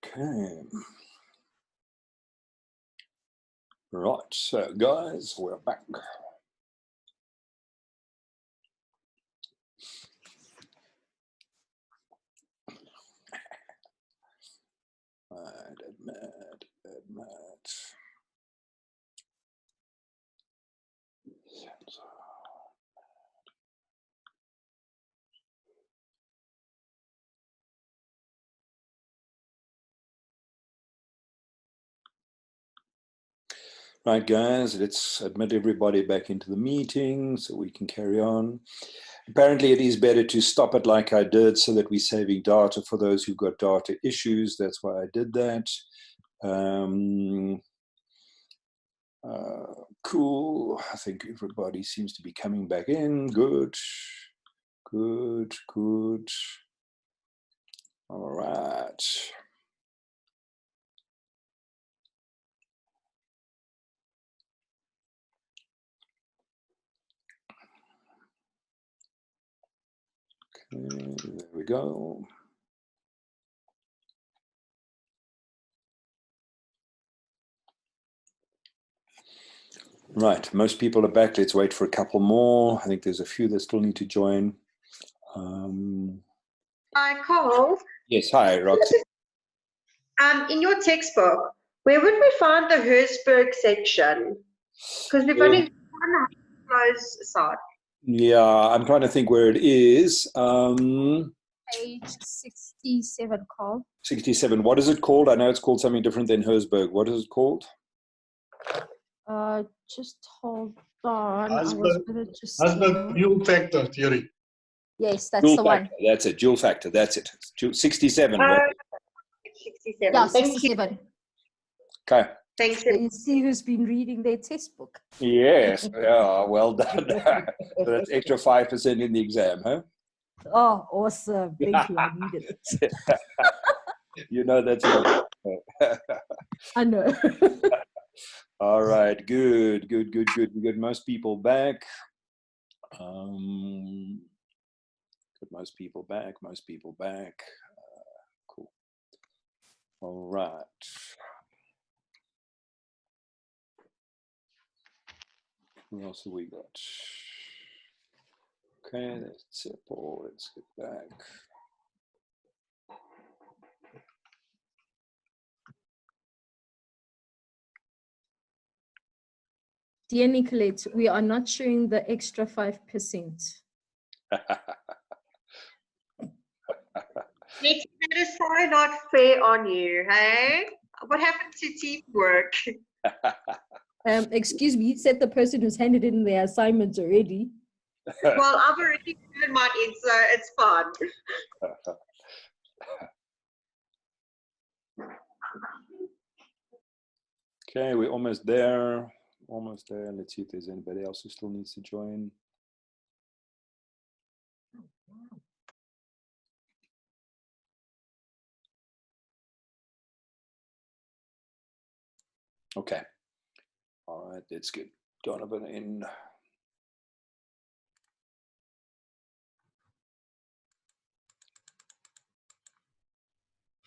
Okay. Right, so guys, we're back. Admit. Right, guys, let's admit everybody back into the meeting so we can carry on. Apparently, it is better to stop it like I did so that we're saving data for those who've got data issues. That's why I did that. Cool. I think everybody seems to be coming back in. Good. All right. Okay, there we go. Right, most people are back. Let's wait for a couple more. I think there's a few that still need to join. Hi, Carl. Yes, hi, Roxy. In your textbook, where would we find the Herzberg section? Because we've only one close side. Yeah, I'm trying to think where it is. Page 67, Carl. 67. What is it called? I know it's called something different than Herzberg. What is it called? Just hold on. Herzberg dual factor theory. Yes, that's Dual the factor. one. That's it. Dual factor. That's it. 67. 67. Yeah, Thank 67. you. Okay. Thanks. You see who's been reading their textbook. Yes. Yeah, well done. So that's extra 5% in the exam, huh? Oh, awesome. Thank you. I needed it. You know that's not. I know. All right. Good. We got most people back. Got most people back. Cool. All right. What else have we got? Okay, that's simple. Let's get back. Dear Nicolette, we are not showing the extra 5%. Nikki, that is so not fair on you, hey? What happened to teamwork? Excuse me, said the person who's handed in their assignments already. Well, I've already given mine in, so it's fun. Okay, we're almost there. Let's see if there's anybody else who still needs to join. Okay. All right, let's get Donovan in.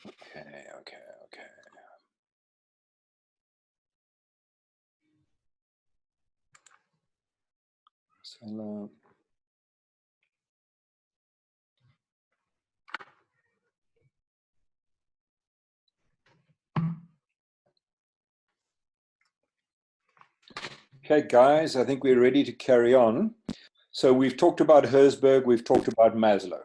Okay. Hello. Okay, guys, I think we're ready to carry on. So we've talked about Herzberg, we've talked about Maslow.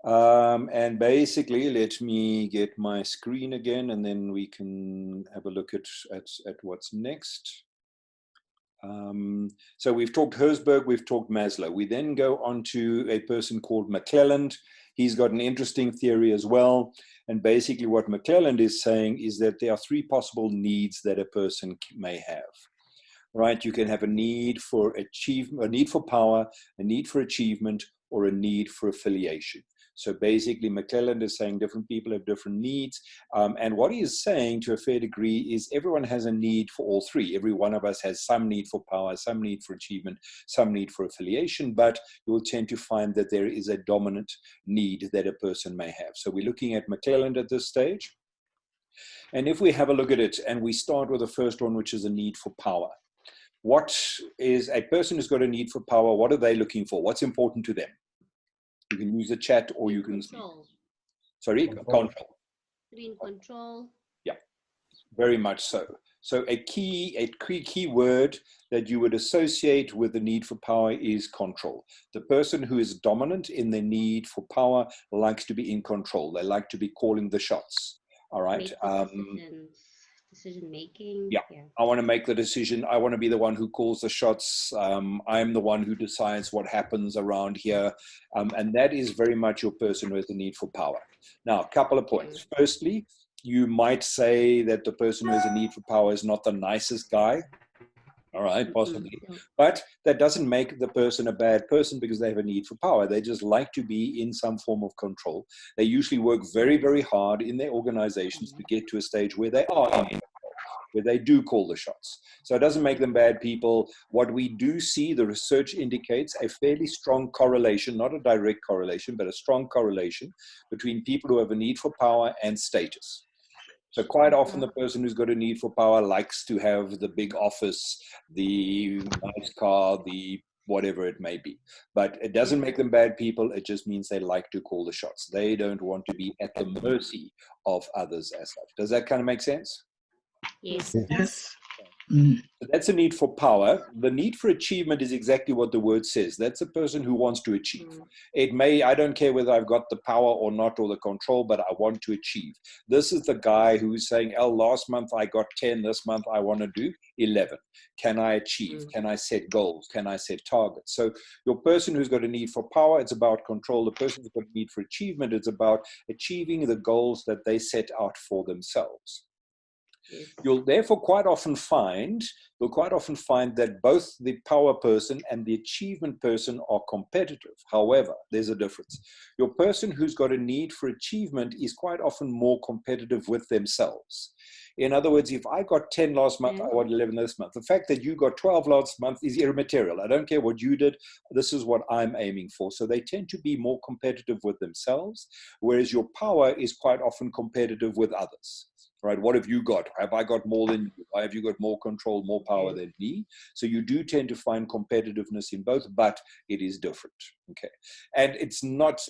And basically, let me get my screen again, and then we can have a look at what's next. So we've talked Herzberg, we've talked Maslow. We then go on to a person called McClelland. He's got an interesting theory as well. And basically what McClelland is saying is that there are three possible needs that a person may have. Right? You can have a need for achievement, a need for power, a need for achievement, or a need for affiliation. So basically, McClelland is saying different people have different needs. And what he is saying to a fair degree is everyone has a need for all three. Every one of us has some need for power, some need for achievement, some need for affiliation, but you will tend to find that there is a dominant need that a person may have. So we're looking at McClelland at this stage. And if we have a look at it and we start with the first one, which is a need for power. What is a person who's got a need for power? What are they looking for? What's important to them? You can use the chat or you can control. Sorry, control. Green control. Yeah, very much so. So a key word that you would associate with the need for power is control. The person who is dominant in their need for power likes to be in control. They like to be calling the shots. All right. Decision making. Yeah, I want to make the decision. I want to be the one who calls the shots. I'm the one who decides what happens around here. And that is very much your person who has the need for power. Now, a couple of points. Firstly, you might say that the person who has a need for power is not the nicest guy. All right, possibly. But that doesn't make the person a bad person because they have a need for power. They just like to be in some form of control. They usually work very, very hard in their organizations to get to a stage where they are in control, where they do call the shots. So it doesn't make them bad people. What we do see, the research indicates a fairly strong correlation, not a direct correlation, but a strong correlation between people who have a need for power and status. So quite often the person who's got a need for power likes to have the big office, the nice car, the whatever it may be. But it doesn't make them bad people. It just means they like to call the shots. They don't want to be at the mercy of others as such. Does that kind of make sense? Yes. Yes. So that's a need for power. The need for achievement is exactly what the word says. That's a person who wants to achieve. I don't care whether I've got the power or not or the control, but I want to achieve. This is the guy who's saying, last month I got 10, this month I want to do 11. Can I achieve? Can I set goals? Can I set targets? So your person who's got a need for power, it's about control. The person who's got a need for achievement, it's about achieving the goals that they set out for themselves. You'll therefore quite often find that both the power person and the achievement person are competitive. However, there's a difference. Your person who's got a need for achievement is quite often more competitive with themselves. In other words, if I got 10 last month, I want 11 this month. The fact that you got 12 last month is immaterial. I don't care what you did. This is what I'm aiming for. So they tend to be more competitive with themselves, whereas your power is quite often competitive with others. Right? What have you got? Have I got more than you? Why have you got more control, more power than me? So you do tend to find competitiveness in both, but it is different. Okay. And it's not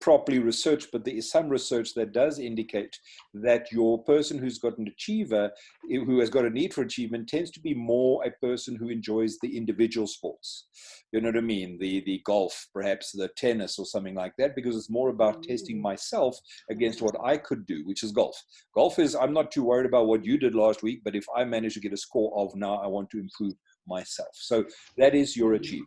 properly researched, but there is some research that does indicate that your person who's got an achiever, who has got a need for achievement, tends to be more a person who enjoys the individual sports. You know what I mean? The golf, perhaps the tennis or something like that, because it's more about testing myself against what I could do, which is golf. Golf is, I'm not too worried about what you did last week, but if I manage to get a score of now, I want to improve myself. So that is your achiever.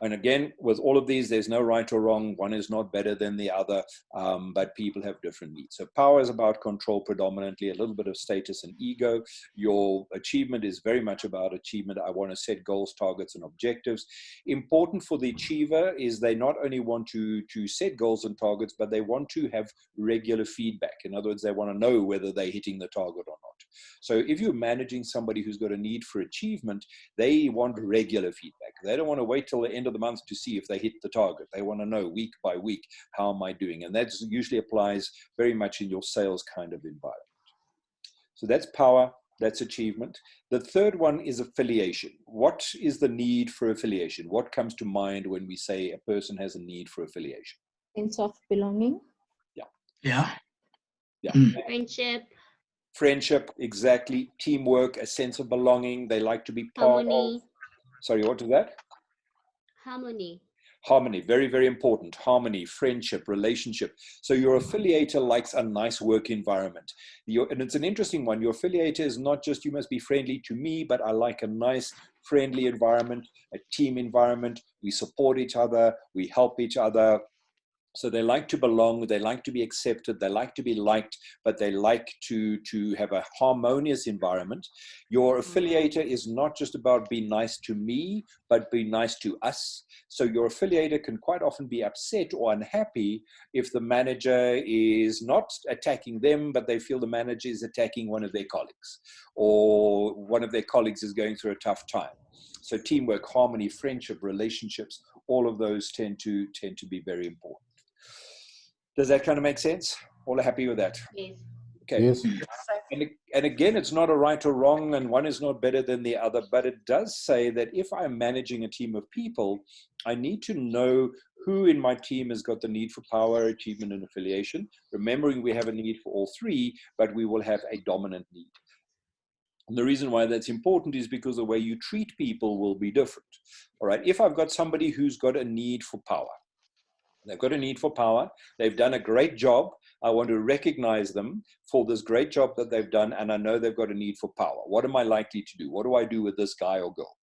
And again, with all of these, there's no right or wrong. One is not better than the other, but people have different needs. So power is about control predominantly, a little bit of status and ego. Your achievement is very much about achievement. I want to set goals, targets, and objectives. Important for the achiever is they not only want to set goals and targets, but they want to have regular feedback. In other words, they want to know whether they're hitting the target or not. So if you're managing somebody who's got a need for achievement, they want regular feedback. They don't want to wait till the end of the month to see if they hit the target. They want to know week by week, how am I doing? And that usually applies very much in your sales kind of environment. So that's power, that's achievement. The third one is affiliation. What is the need for affiliation? What comes to mind when we say a person has a need for affiliation? Sense of belonging. Yeah. Friendship, exactly. Teamwork, a sense of belonging. They like to be part of. Sorry, what is that? Harmony, very, very important. Harmony, friendship, relationship. So your affiliator likes a nice work environment. And it's an interesting one. Your affiliator is not just, you must be friendly to me, but I like a nice, friendly environment, a team environment. We support each other. We help each other. So they like to belong, they like to be accepted, they like to be liked, but they like to have a harmonious environment. Your affiliator is not just about be nice to me, but be nice to us. So your affiliator can quite often be upset or unhappy if the manager is not attacking them, but they feel the manager is attacking one of their colleagues, or one of their colleagues is going through a tough time. So teamwork, harmony, friendship, relationships, all of those tend to be very important. Does that kind of make sense? All are happy with that? Yes. Okay. Yes. And again, it's not a right or wrong, and one is not better than the other, but it does say that if I'm managing a team of people, I need to know who in my team has got the need for power, achievement, and affiliation, remembering we have a need for all three, but we will have a dominant need. And the reason why that's important is because the way you treat people will be different. All right. If I've got somebody who's got a need for power, they've got a need for power, they've done a great job, I want to recognize them for this great job that they've done, and I know they've got a need for power. What am I likely to do? What do I do with this guy or girl?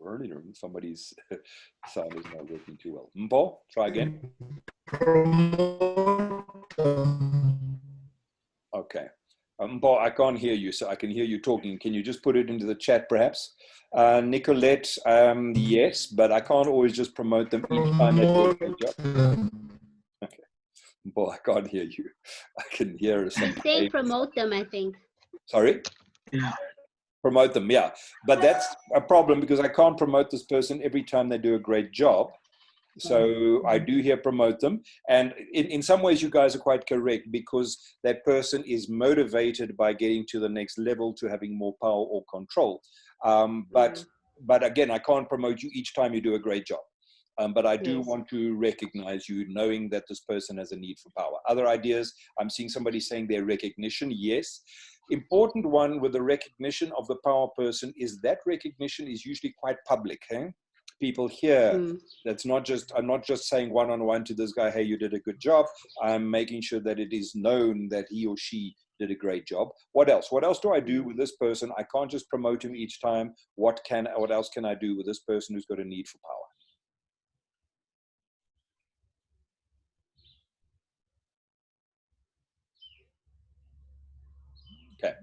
Earlier, somebody's sound is not working too well. Mpo, try again. Okay. Mpo, I can't hear you, so I can hear you talking. Can you just put it into the chat, perhaps? Nicolette, yes, but I can't always just promote them each time they do a great job. Okay. Mpo, I can't hear you. I can hear some. Say promote them, I think. Sorry? Yeah. Promote them, yeah. But that's a problem because I can't promote this person every time they do a great job. So I do here promote them. And in some ways, you guys are quite correct because that person is motivated by getting to the next level, to having more power or control. But again, I can't promote you each time you do a great job. But I do want to recognize you, knowing that this person has a need for power. Other ideas, I'm seeing somebody saying their recognition, yes. Important one with the recognition of the power person is that recognition is usually quite public. People hear. That's not just, I'm not just saying one-on-one to this guy, hey, you did a good job. I'm making sure that it is known that he or she did a great job. What else? What else do I do with this person? I can't just promote him each time. What else can I do with this person who's got a need for power? Okay.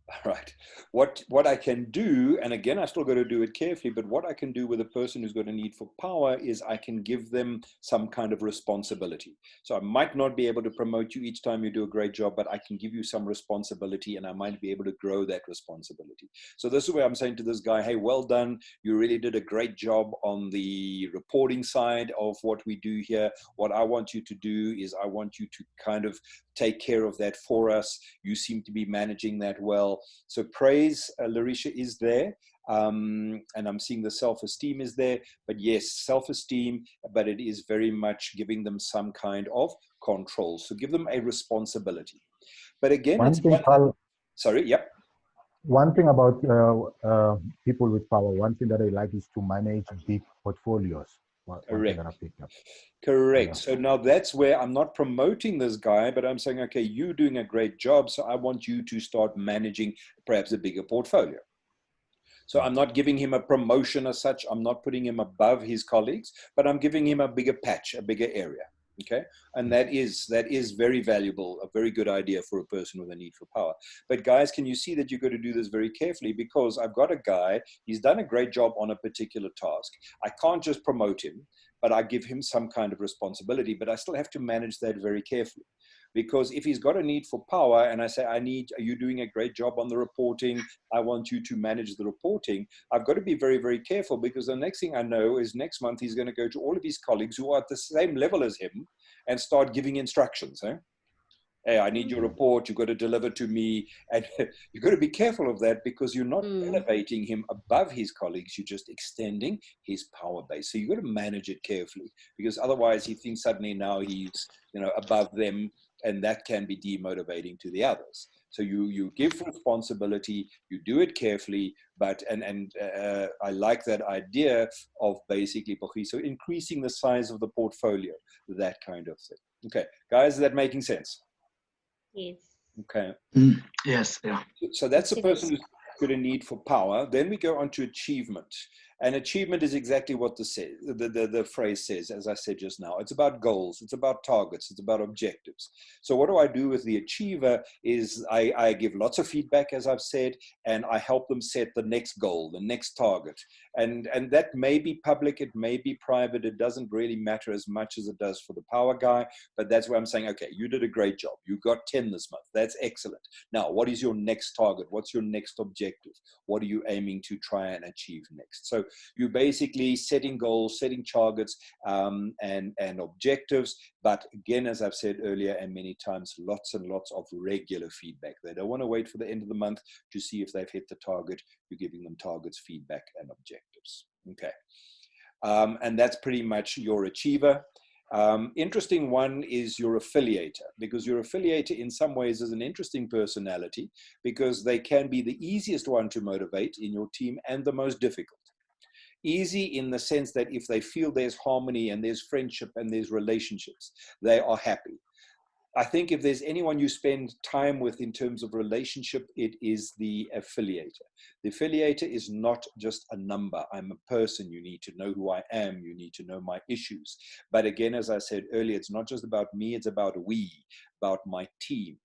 All right. What I can do, and again, I still got to do it carefully, but what I can do with a person who's got a need for power is I can give them some kind of responsibility. So I might not be able to promote you each time you do a great job, but I can give you some responsibility, and I might be able to grow that responsibility. So this is where I'm saying to this guy, hey, well done. You really did a great job on the reporting side of what we do here. What I want you to do is I want you to kind of take care of that for us. You seem to be managing that well. So praise, Larisha, is there. And I'm seeing the self-esteem is there. But yes, self-esteem, but it is very much giving them some kind of control. So give them a responsibility. But again, sorry, yep. One thing about people with power, one thing that I like is to manage big portfolios. Correct. That I picked up. Correct. Yeah. So now that's where I'm not promoting this guy, but I'm saying, okay, you're doing a great job. So I want you to start managing perhaps a bigger portfolio. So I'm not giving him a promotion as such. I'm not putting him above his colleagues, but I'm giving him a bigger patch, a bigger area. Okay. And that is very valuable, a very good idea for a person with a need for power. But guys, can you see that you've got to do this very carefully? Because I've got a guy, he's done a great job on a particular task. I can't just promote him, but I give him some kind of responsibility, but I still have to manage that very carefully. Because if he's got a need for power and I say, are you doing a great job on the reporting? I want you to manage the reporting. I've got to be very, very careful because the next thing I know is next month he's going to go to all of his colleagues who are at the same level as him and start giving instructions. Hey, I need your report. You've got to deliver to me. And you've got to be careful of that because you're not elevating him above his colleagues. You're just extending his power base. So you've got to manage it carefully because otherwise he thinks suddenly now he's, above them, and that can be demotivating to the others. So you give responsibility, you do it carefully, but I like that idea of basically, so increasing the size of the portfolio, that kind of thing. Okay, guys, is that making sense? Yes. Okay. Yes, yeah. So that's the person who's got a need for power. Then we go on to achievement. And achievement is exactly what the phrase says, as I said just now. It's about goals, it's about targets, it's about objectives. So what do I do with the achiever is I give lots of feedback, as I've said, and I help them set the next goal, the next target. And that may be public, it may be private, it doesn't really matter as much as it does for the power guy, but that's where I'm saying, okay, you did a great job. You got 10 this month. That's excellent. Now, what is your next target? What's your next objective? What are you aiming to try and achieve next? So you're basically setting goals, setting targets, and objectives. But again, as I've said earlier and many times, lots and lots of regular feedback. They don't want to wait for the end of the month to see if they've hit the target. You're giving them targets, feedback, and objectives. Okay. And that's pretty much your achiever. Interesting one is your affiliator, because your affiliator in some ways is an interesting personality because they can be the easiest one to motivate in your team and the most difficult. Easy in the sense that if they feel there's harmony and there's friendship and there's relationships, they are happy. I think if there's anyone you spend time with in terms of relationship, it is the affiliator. The affiliator is not just a number. I'm a person. You need to know who I am. You need to know my issues. But again, as I said earlier, it's not just about me. It's about we, about my team.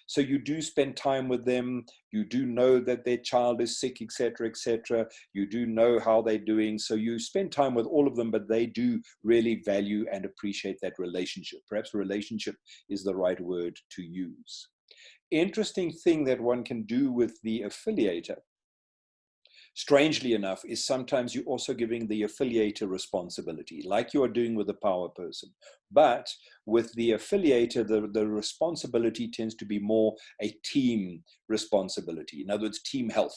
So you do spend time with them. You do know that their child is sick, etc., etc. You do know how they're doing. So you spend time with all of them, but they do really value and appreciate that relationship. Perhaps relationship is the right word to use. Interesting thing that one can do with the affiliator, strangely enough, is sometimes you're also giving the affiliator responsibility, like you are doing with the power person. But with the affiliator, the responsibility tends to be more a team responsibility. In other words, team health.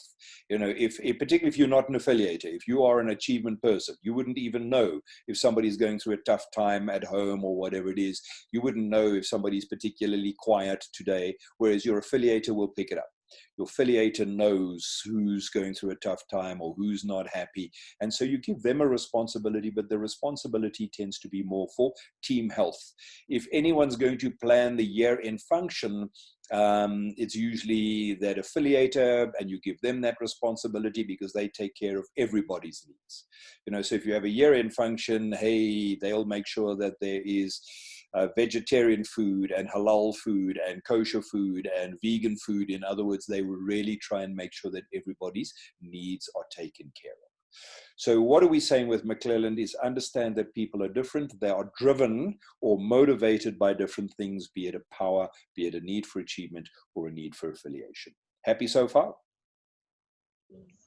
You know, particularly if you're not an affiliator, if you are an achievement person, you wouldn't even know if somebody's going through a tough time at home or whatever it is. You wouldn't know if somebody's particularly quiet today, whereas your affiliator will pick it up. Your affiliator knows who's going through a tough time or who's not happy. And so you give them a responsibility, but the responsibility tends to be more for team health. If anyone's going to plan the year-end function, it's usually that affiliator, and you give them that responsibility because they take care of everybody's needs. You know, so if you have a year-end function, hey, they'll make sure that there is vegetarian food and halal food and kosher food and vegan food. In other words, they will really try and make sure that everybody's needs are taken care of. So what are we saying with McClelland is understand that people are different. They are driven or motivated by different things, be it a power, be it a need for achievement or a need for affiliation. Happy so far?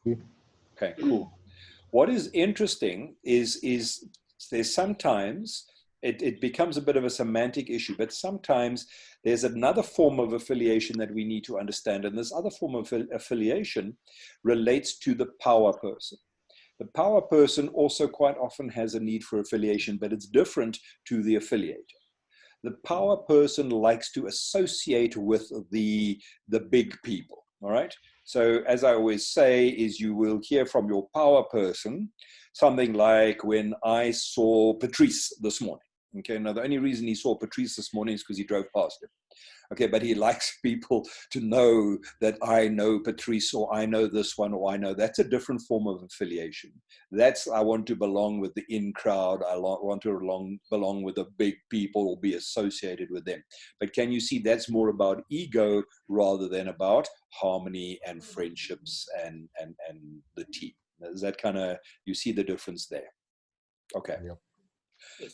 Okay, cool. What is interesting is there's sometimes it becomes a bit of a semantic issue, but sometimes there's another form of affiliation that we need to understand. And this other form of affiliation relates to the power person. The power person also quite often has a need for affiliation, but it's different to the affiliator. The power person likes to associate with the big people, all right? So as I always say, is you will hear from your power person something like, when I saw Patrice this morning. Okay, now the only reason he saw Patrice this morning is because he drove past him. Okay, but he likes people to know that I know Patrice, or I know this one, or I know. That's a different form of affiliation. That's, I want to belong with the in crowd. I want to belong with the big people or be associated with them. But can you see that's more about ego rather than about harmony and friendships and the team? Is that kind of, you see the difference there? Okay. Yep.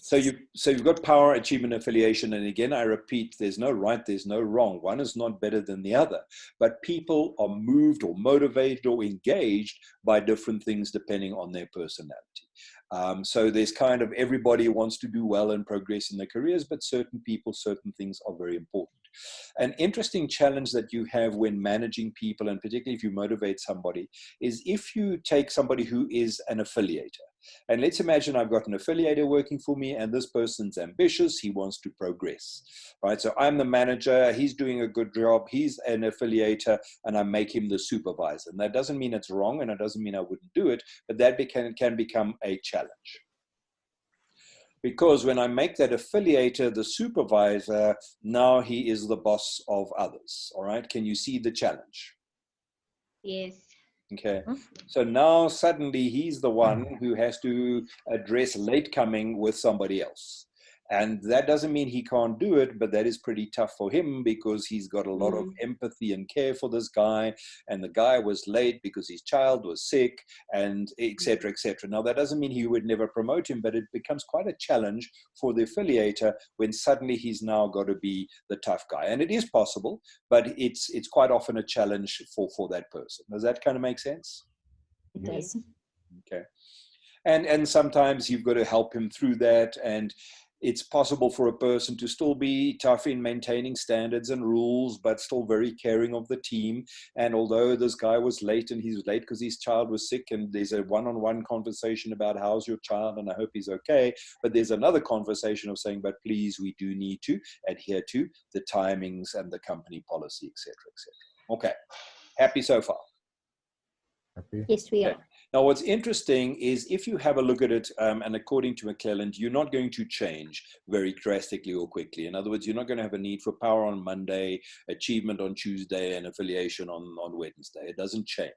So you've got power, achievement, affiliation, and again, I repeat, there's no right, there's no wrong. One is not better than the other, but people are moved or motivated or engaged by different things depending on their personality. So there's kind of, everybody wants to do well and progress in their careers, but certain people, certain things are very important. An interesting challenge that you have when managing people, and particularly if you motivate somebody, is if you take somebody who is an affiliator. And let's imagine I've got an affiliator working for me, and this person's ambitious. He wants to progress, right? So I'm the manager. He's doing a good job. He's an affiliator, and I make him the supervisor. And that doesn't mean it's wrong, and it doesn't mean I wouldn't do it, but that can become a challenge. Because when I make that affiliator the supervisor, now he is the boss of others. All right. Can you see the challenge? Yes. Okay. So now suddenly he's the one who has to address late coming with somebody else. And that doesn't mean he can't do it, but that is pretty tough for him because he's got a lot of empathy and care for this guy. And the guy was late because his child was sick, and et cetera, et cetera. Now, that doesn't mean he would never promote him, but it becomes quite a challenge for the affiliator when suddenly he's now got to be the tough guy. And it is possible, but it's quite often a challenge for that person. Does that kind of make sense? It does. Okay. And sometimes you've got to help him through that. And it's possible for a person to still be tough in maintaining standards and rules, but still very caring of the team. And although this guy was late, and he's late because his child was sick, and there's a one-on-one conversation about how's your child and I hope he's okay. But there's another conversation of saying, but please, we do need to adhere to the timings and the company policy, et cetera, et cetera. Okay. Happy so far? Happy? Yes, we are. Now, what's interesting is if you have a look at it, and according to McClelland, you're not going to change very drastically or quickly. In other words, you're not going to have a need for power on Monday, achievement on Tuesday, and affiliation on Wednesday. It doesn't change.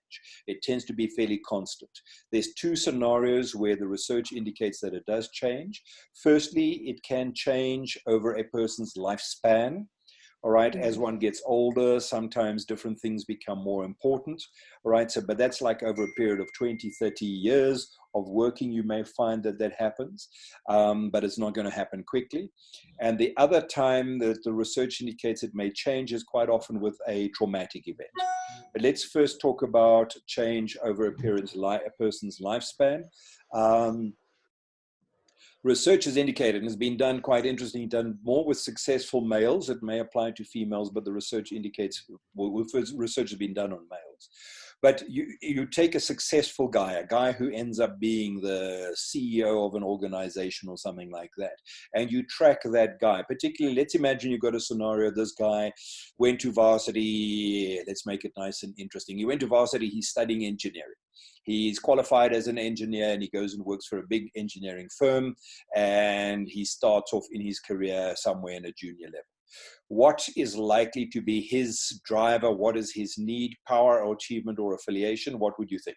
It tends to be fairly constant. There's two scenarios where the research indicates that it does change. Firstly, it can change over a person's lifespan. All right, as one gets older, sometimes different things become more important. All right, so, but that's like over a period of 20, 30 years of working, you may find that that happens, but it's not going to happen quickly. And the other time that the research indicates it may change is quite often with a traumatic event. But let's first talk about change over a person's lifespan. Research has indicated, and has been done quite interestingly, done more with successful males. It may apply to females, but the research indicates, research has been done on males. But you take a successful guy, a guy who ends up being the CEO of an organization or something like that, and you track that guy. Particularly, let's imagine you've got a scenario, this guy went to varsity, let's make it nice and interesting. He went to varsity, he's studying engineering. He's qualified as an engineer, and he goes and works for a big engineering firm, and he starts off in his career somewhere in a junior level. What is likely to be his driver? What is his need, power or achievement or affiliation? What would you think?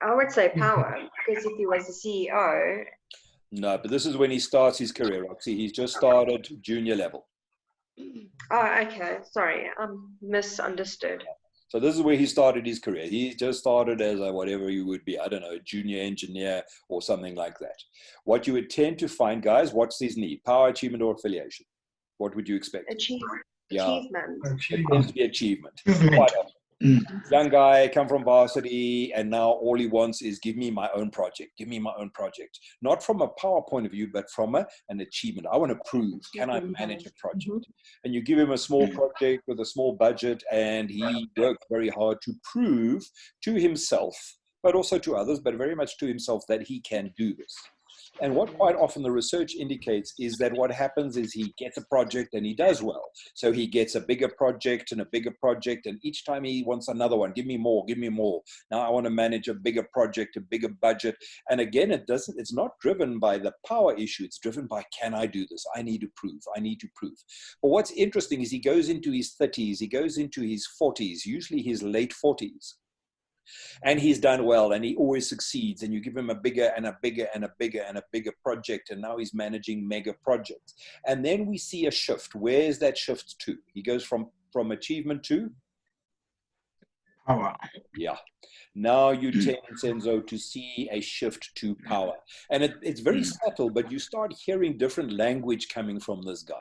I would say power, because if he was the CEO. No, but this is when he starts his career, Roxy. He's just started junior level. Oh, okay. Sorry, misunderstood. So this is where he started his career. He just started as a whatever you would be, I don't know, a junior engineer or something like that. What you would tend to find, guys, what's his need? Power, achievement, or affiliation? What would you expect? Achievement. Yeah. Achievement. It tends to be achievement. Quite often. Young guy, come from varsity, and now all he wants is give me my own project. Give me my own project. Not from a power point of view, but from an achievement. I want to prove, can I manage a project? And you give him a small project with a small budget, and he worked very hard to prove to himself, but also to others, but very much to himself, that he can do this. And what quite often the research indicates is that what happens is he gets a project and he does well. So he gets a bigger project and a bigger project, and each time he wants another one. Give me more, give me more. Now I want to manage a bigger project, a bigger budget. And again, it's not driven by the power issue. It's driven by, can I do this? I need to prove. I need to prove. But what's interesting is he goes into his 30s, he goes into his 40s, usually his late 40s. And he's done well, and he always succeeds, and you give him a bigger and a bigger and a bigger and a bigger project, and now he's managing mega projects. And then we see a shift. Where is that shift to? He goes from achievement to Power. Yeah. Now you tend, Senzo, to see a shift to power. And it's very subtle, but you start hearing different language coming from this guy.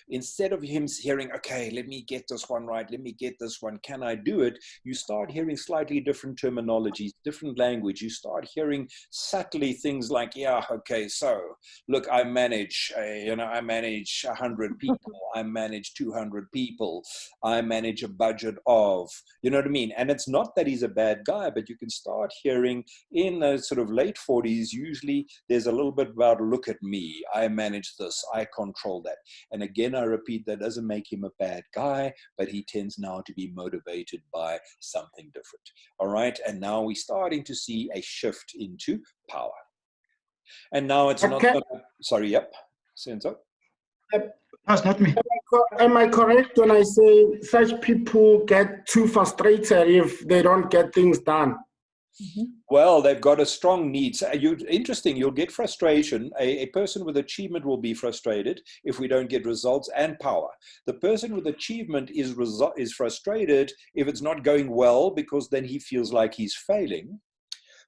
Instead of him hearing, okay, let me get this one right, let me get this one, can I do it? You start hearing slightly different terminologies, different language. You start hearing subtly things like, yeah, okay, so look, I manage 100 people, I manage 200 people, I manage a budget of, you know what I mean? And it's not that he's a bad guy, but you can start hearing in the sort of late 40s, usually there's a little bit about, look at me, I manage this, I control that. And again, I repeat, that doesn't make him a bad guy, but he tends now to be motivated by something different. All right. And now we're starting to see a shift into power. And now it's not, Okay. sorry, yep, Senzo. That's not me. Am I correct when I say such people get too frustrated if they don't get things done? Well, they've got a strong need. So interesting, you'll get frustration. A person with achievement will be frustrated if we don't get results and power. The person with achievement is frustrated if it's not going well, because then he feels like he's failing.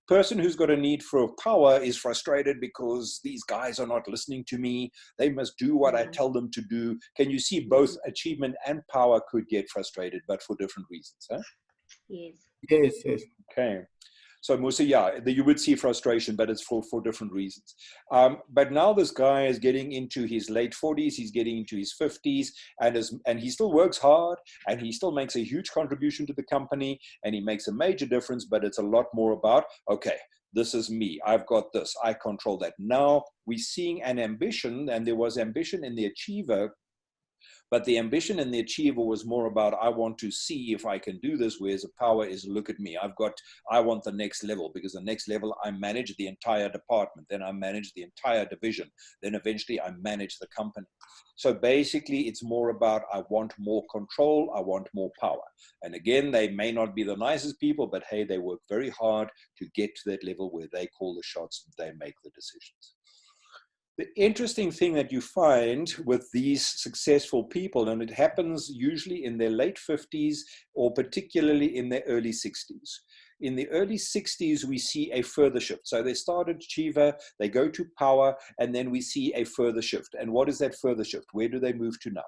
Person who's got a need for power is frustrated because these guys are not listening to me. They must do what I tell them to do. Can you see both achievement and power could get frustrated, but for different reasons? Huh? Yes. Yes, yes. Okay. So Musa, yeah, you would see frustration, but it's for different reasons. But now this guy is getting into his late 40s, he's getting into his 50s, and he still works hard, and he still makes a huge contribution to the company, and he makes a major difference, but it's a lot more about, okay, this is me, I've got this, I control that. Now we're seeing an ambition, and there was ambition in the achiever, but the ambition in the achiever was more about, I want to see if I can do this, whereas the power is, look at me, I want the next level, because the next level, I manage the entire department, then I manage the entire division, then eventually I manage the company. So basically it's more about, I want more control, I want more power. And again, they may not be the nicest people, but hey, they work very hard to get to that level where they call the shots and they make the decisions. The interesting thing that you find with these successful people, and it happens usually in their late 50s or particularly in their early 60s. In the early 60s, we see a further shift. So they start at achiever, they go to power, and then we see a further shift. And what is that further shift? Where do they move to now?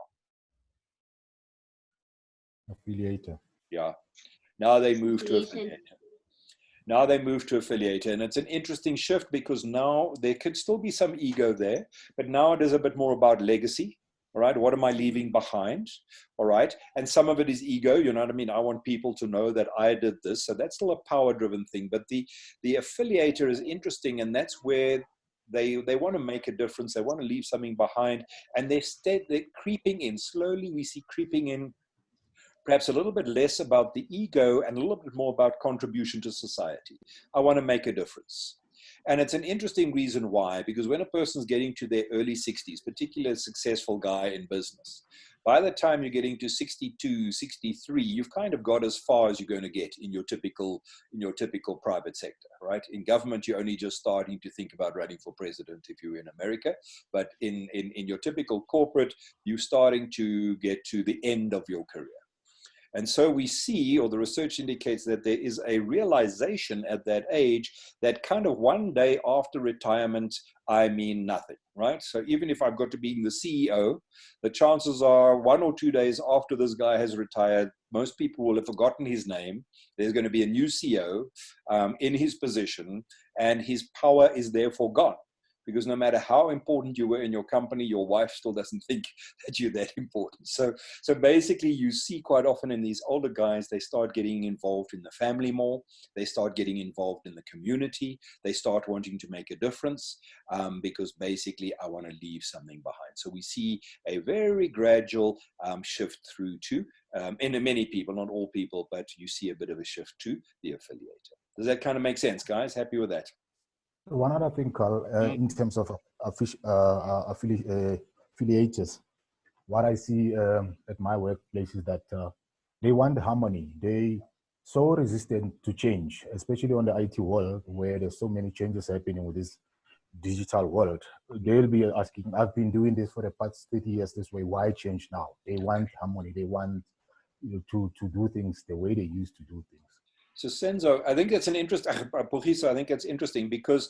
Affiliator. Yeah. Now they move to affiliator. Now they move to affiliator, and it's an interesting shift because now there could still be some ego there, but now it is a bit more about legacy. All right, what am I leaving behind? All right, and some of it is ego. You know what I mean? I want people to know that I did this, so that's still a power-driven thing. But the affiliator is interesting, and that's where they want to make a difference. They want to leave something behind, and they're creeping in slowly. We see creeping in. Perhaps a little bit less about the ego and a little bit more about contribution to society. I want to make a difference. And it's an interesting reason why, because when a person's getting to their early 60s, particularly a successful guy in business, by the time you're getting to 62, 63, you've kind of got as far as you're going to get in your typical private sector, right? In government, you're only just starting to think about running for president if you're in America. But in your typical corporate, you're starting to get to the end of your career. And so we see, or the research indicates, that there is a realization at that age that kind of one day after retirement, I mean nothing, right? So even if I've got to be the CEO, the chances are 1 or 2 days after this guy has retired, most people will have forgotten his name. There's going to be a new CEO in his position, and his power is therefore gone. Because no matter how important you were in your company, your wife still doesn't think that you're that important. So basically you see quite often in these older guys, they start getting involved in the family more. They start getting involved in the community. They start wanting to make a difference because basically I want to leave something behind. So we see a very gradual shift through to, in many people, not all people, but you see a bit of a shift to the affiliator. Does that kind of make sense, guys? Happy with that? One other thing, Carl, in terms of affiliators, what I see at my workplace is that they want harmony. They so resistant to change, especially on the IT world where there's so many changes happening with this digital world. They'll be asking, I've been doing this for the past 30 years this way, why change now? They want harmony. They want to do things the way they used to do things. So Senzo, I think that's an interesting, I think that's interesting because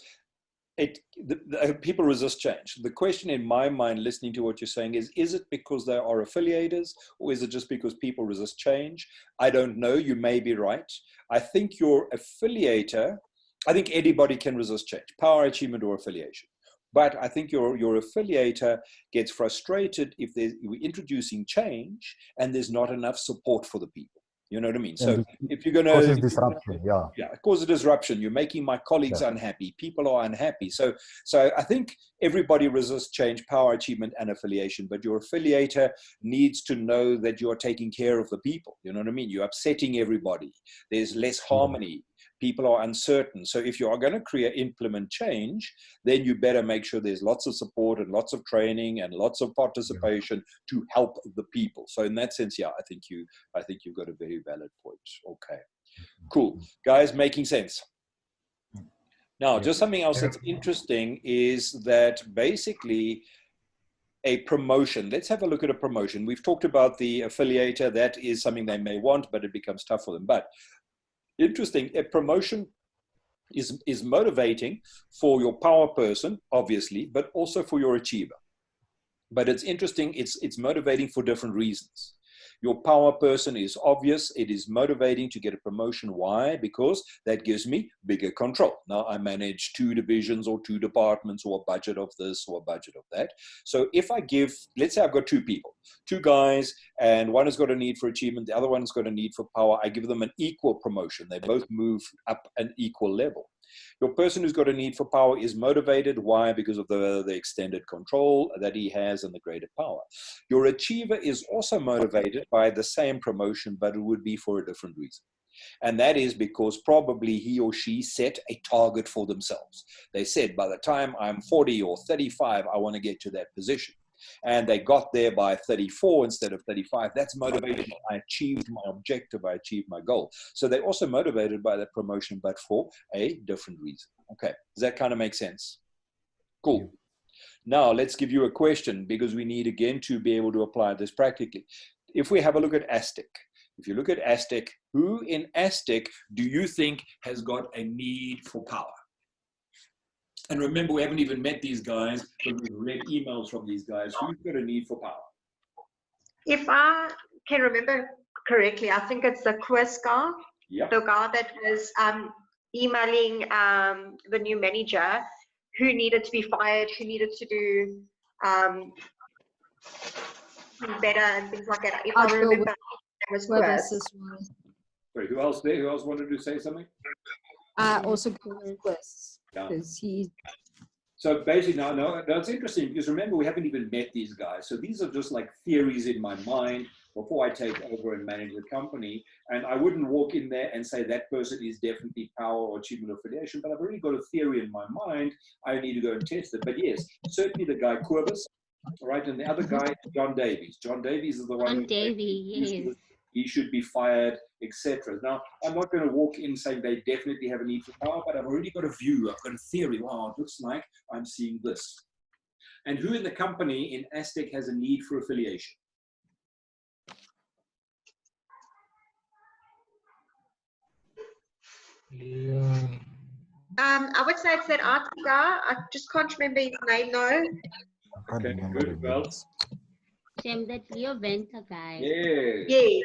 people resist change. The question in my mind, listening to what you're saying, is it because they are affiliators, or is it just because people resist change? I don't know. You may be right. I think your affiliator, I think anybody can resist change, power, achievement, or affiliation. But I think your affiliator gets frustrated if we're introducing change and there's not enough support for the people. You know what I mean? So if you're going to causes disruption, it causes disruption. You're making my colleagues unhappy. People are unhappy. So I think everybody resists change, power, achievement, and affiliation. But your affiliator needs to know that you are taking care of the people. You know what I mean? You're upsetting everybody. There's less harmony. people are uncertain. So if you are going to implement change, then you better make sure there's lots of support and lots of training and lots of participation to help the people. So in that sense, yeah, I think you've got a very valid point. Okay, cool. Guys, making sense? Now, just something else that's interesting is that basically a promotion, let's have a look at a promotion. We've talked about the affiliator. That is something they may want, but it becomes tough for them. But interesting, a promotion is motivating for your power person, obviously, but also for your achiever. But it's interesting, it's motivating for different reasons. Your power person is obvious. It is motivating to get a promotion. Why? Because that gives me bigger control. Now I manage 2 divisions or 2 departments or a budget of this or a budget of that. So if I give, let's say I've got 2 people, 2 guys, and one has got a need for achievement, the other one's got a need for power. I give them an equal promotion. They both move up an equal level. Your person who's got a need for power is motivated. Why? Because of the extended control that he has and the greater power. Your achiever is also motivated by the same promotion, but it would be for a different reason. And that is because probably he or she set a target for themselves. They said, by the time I'm 40 or 35, I want to get to that position. And they got there by 34 instead of 35. That's motivation. I achieved my objective. I achieved my goal. So they're also motivated by that promotion, but for a different reason. Okay. Does that kind of make sense? Cool. Now let's give you a question, because we need again to be able to apply this practically. If we have a look at Aztec, if you look at Aztec, who in Aztec do you think has got a need for power? And remember, we haven't even met these guys, but we've read emails from these guys. Who's got a need for power? If I can remember correctly, I think it's the quiz guy, the guy that was emailing the new manager who needed to be fired, who needed to do better and things like that. If I remember, it was quiz. Sorry, who else there? Who else wanted to say something? Also quiz. So basically, no, that's interesting, because remember, we haven't even met these guys. So these are just like theories in my mind before I take over and manage the company. And I wouldn't walk in there and say that person is definitely power or achievement affiliation, but I've already got a theory in my mind. I need to go and test it. But yes, certainly the guy Corvus, right? And the other guy is John Davies. John Davies is the one. John Davies, yes. He should be fired, etc. Now, I'm not going to walk in saying they definitely have a need for power, but I've already got a view. I've got a theory. Wow, it looks like I'm seeing this. And who in the company in Aztec has a need for affiliation? I would say it's that art guy. I just can't remember his name though. Okay, good. Well, Sam, that Leo Venter guy. yeah. Yeah,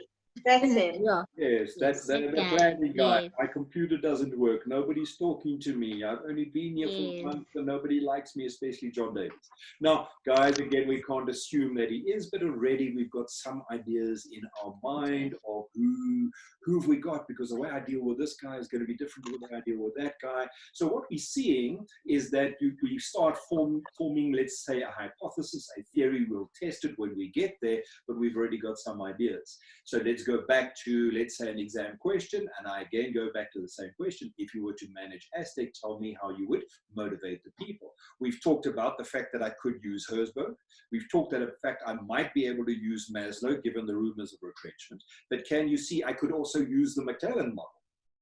that's him. Yeah. Yes, that's that the guy. planning guy. Yes. My computer doesn't work. Nobody's talking to me. I've only been here for Yes. a month and nobody likes me, especially John Davis. Now, guys, again, we can't assume that he is, but already we've got some ideas in our mind of who have we got, because the way I deal with this guy is going to be different than the way I deal with that guy. So what we're seeing is that we start forming, let's say, a hypothesis, a theory. We'll test it when we get there, but we've already got some ideas. So let's go back to, let's say, an exam question, and I again go back to the same question. If you were to manage Aztec, tell me how you would motivate the people. We've talked about the fact that I could use Herzberg. We've talked about the fact I might be able to use Maslow, given the rumors of retrenchment. But can you see, I could also use the McClellan model.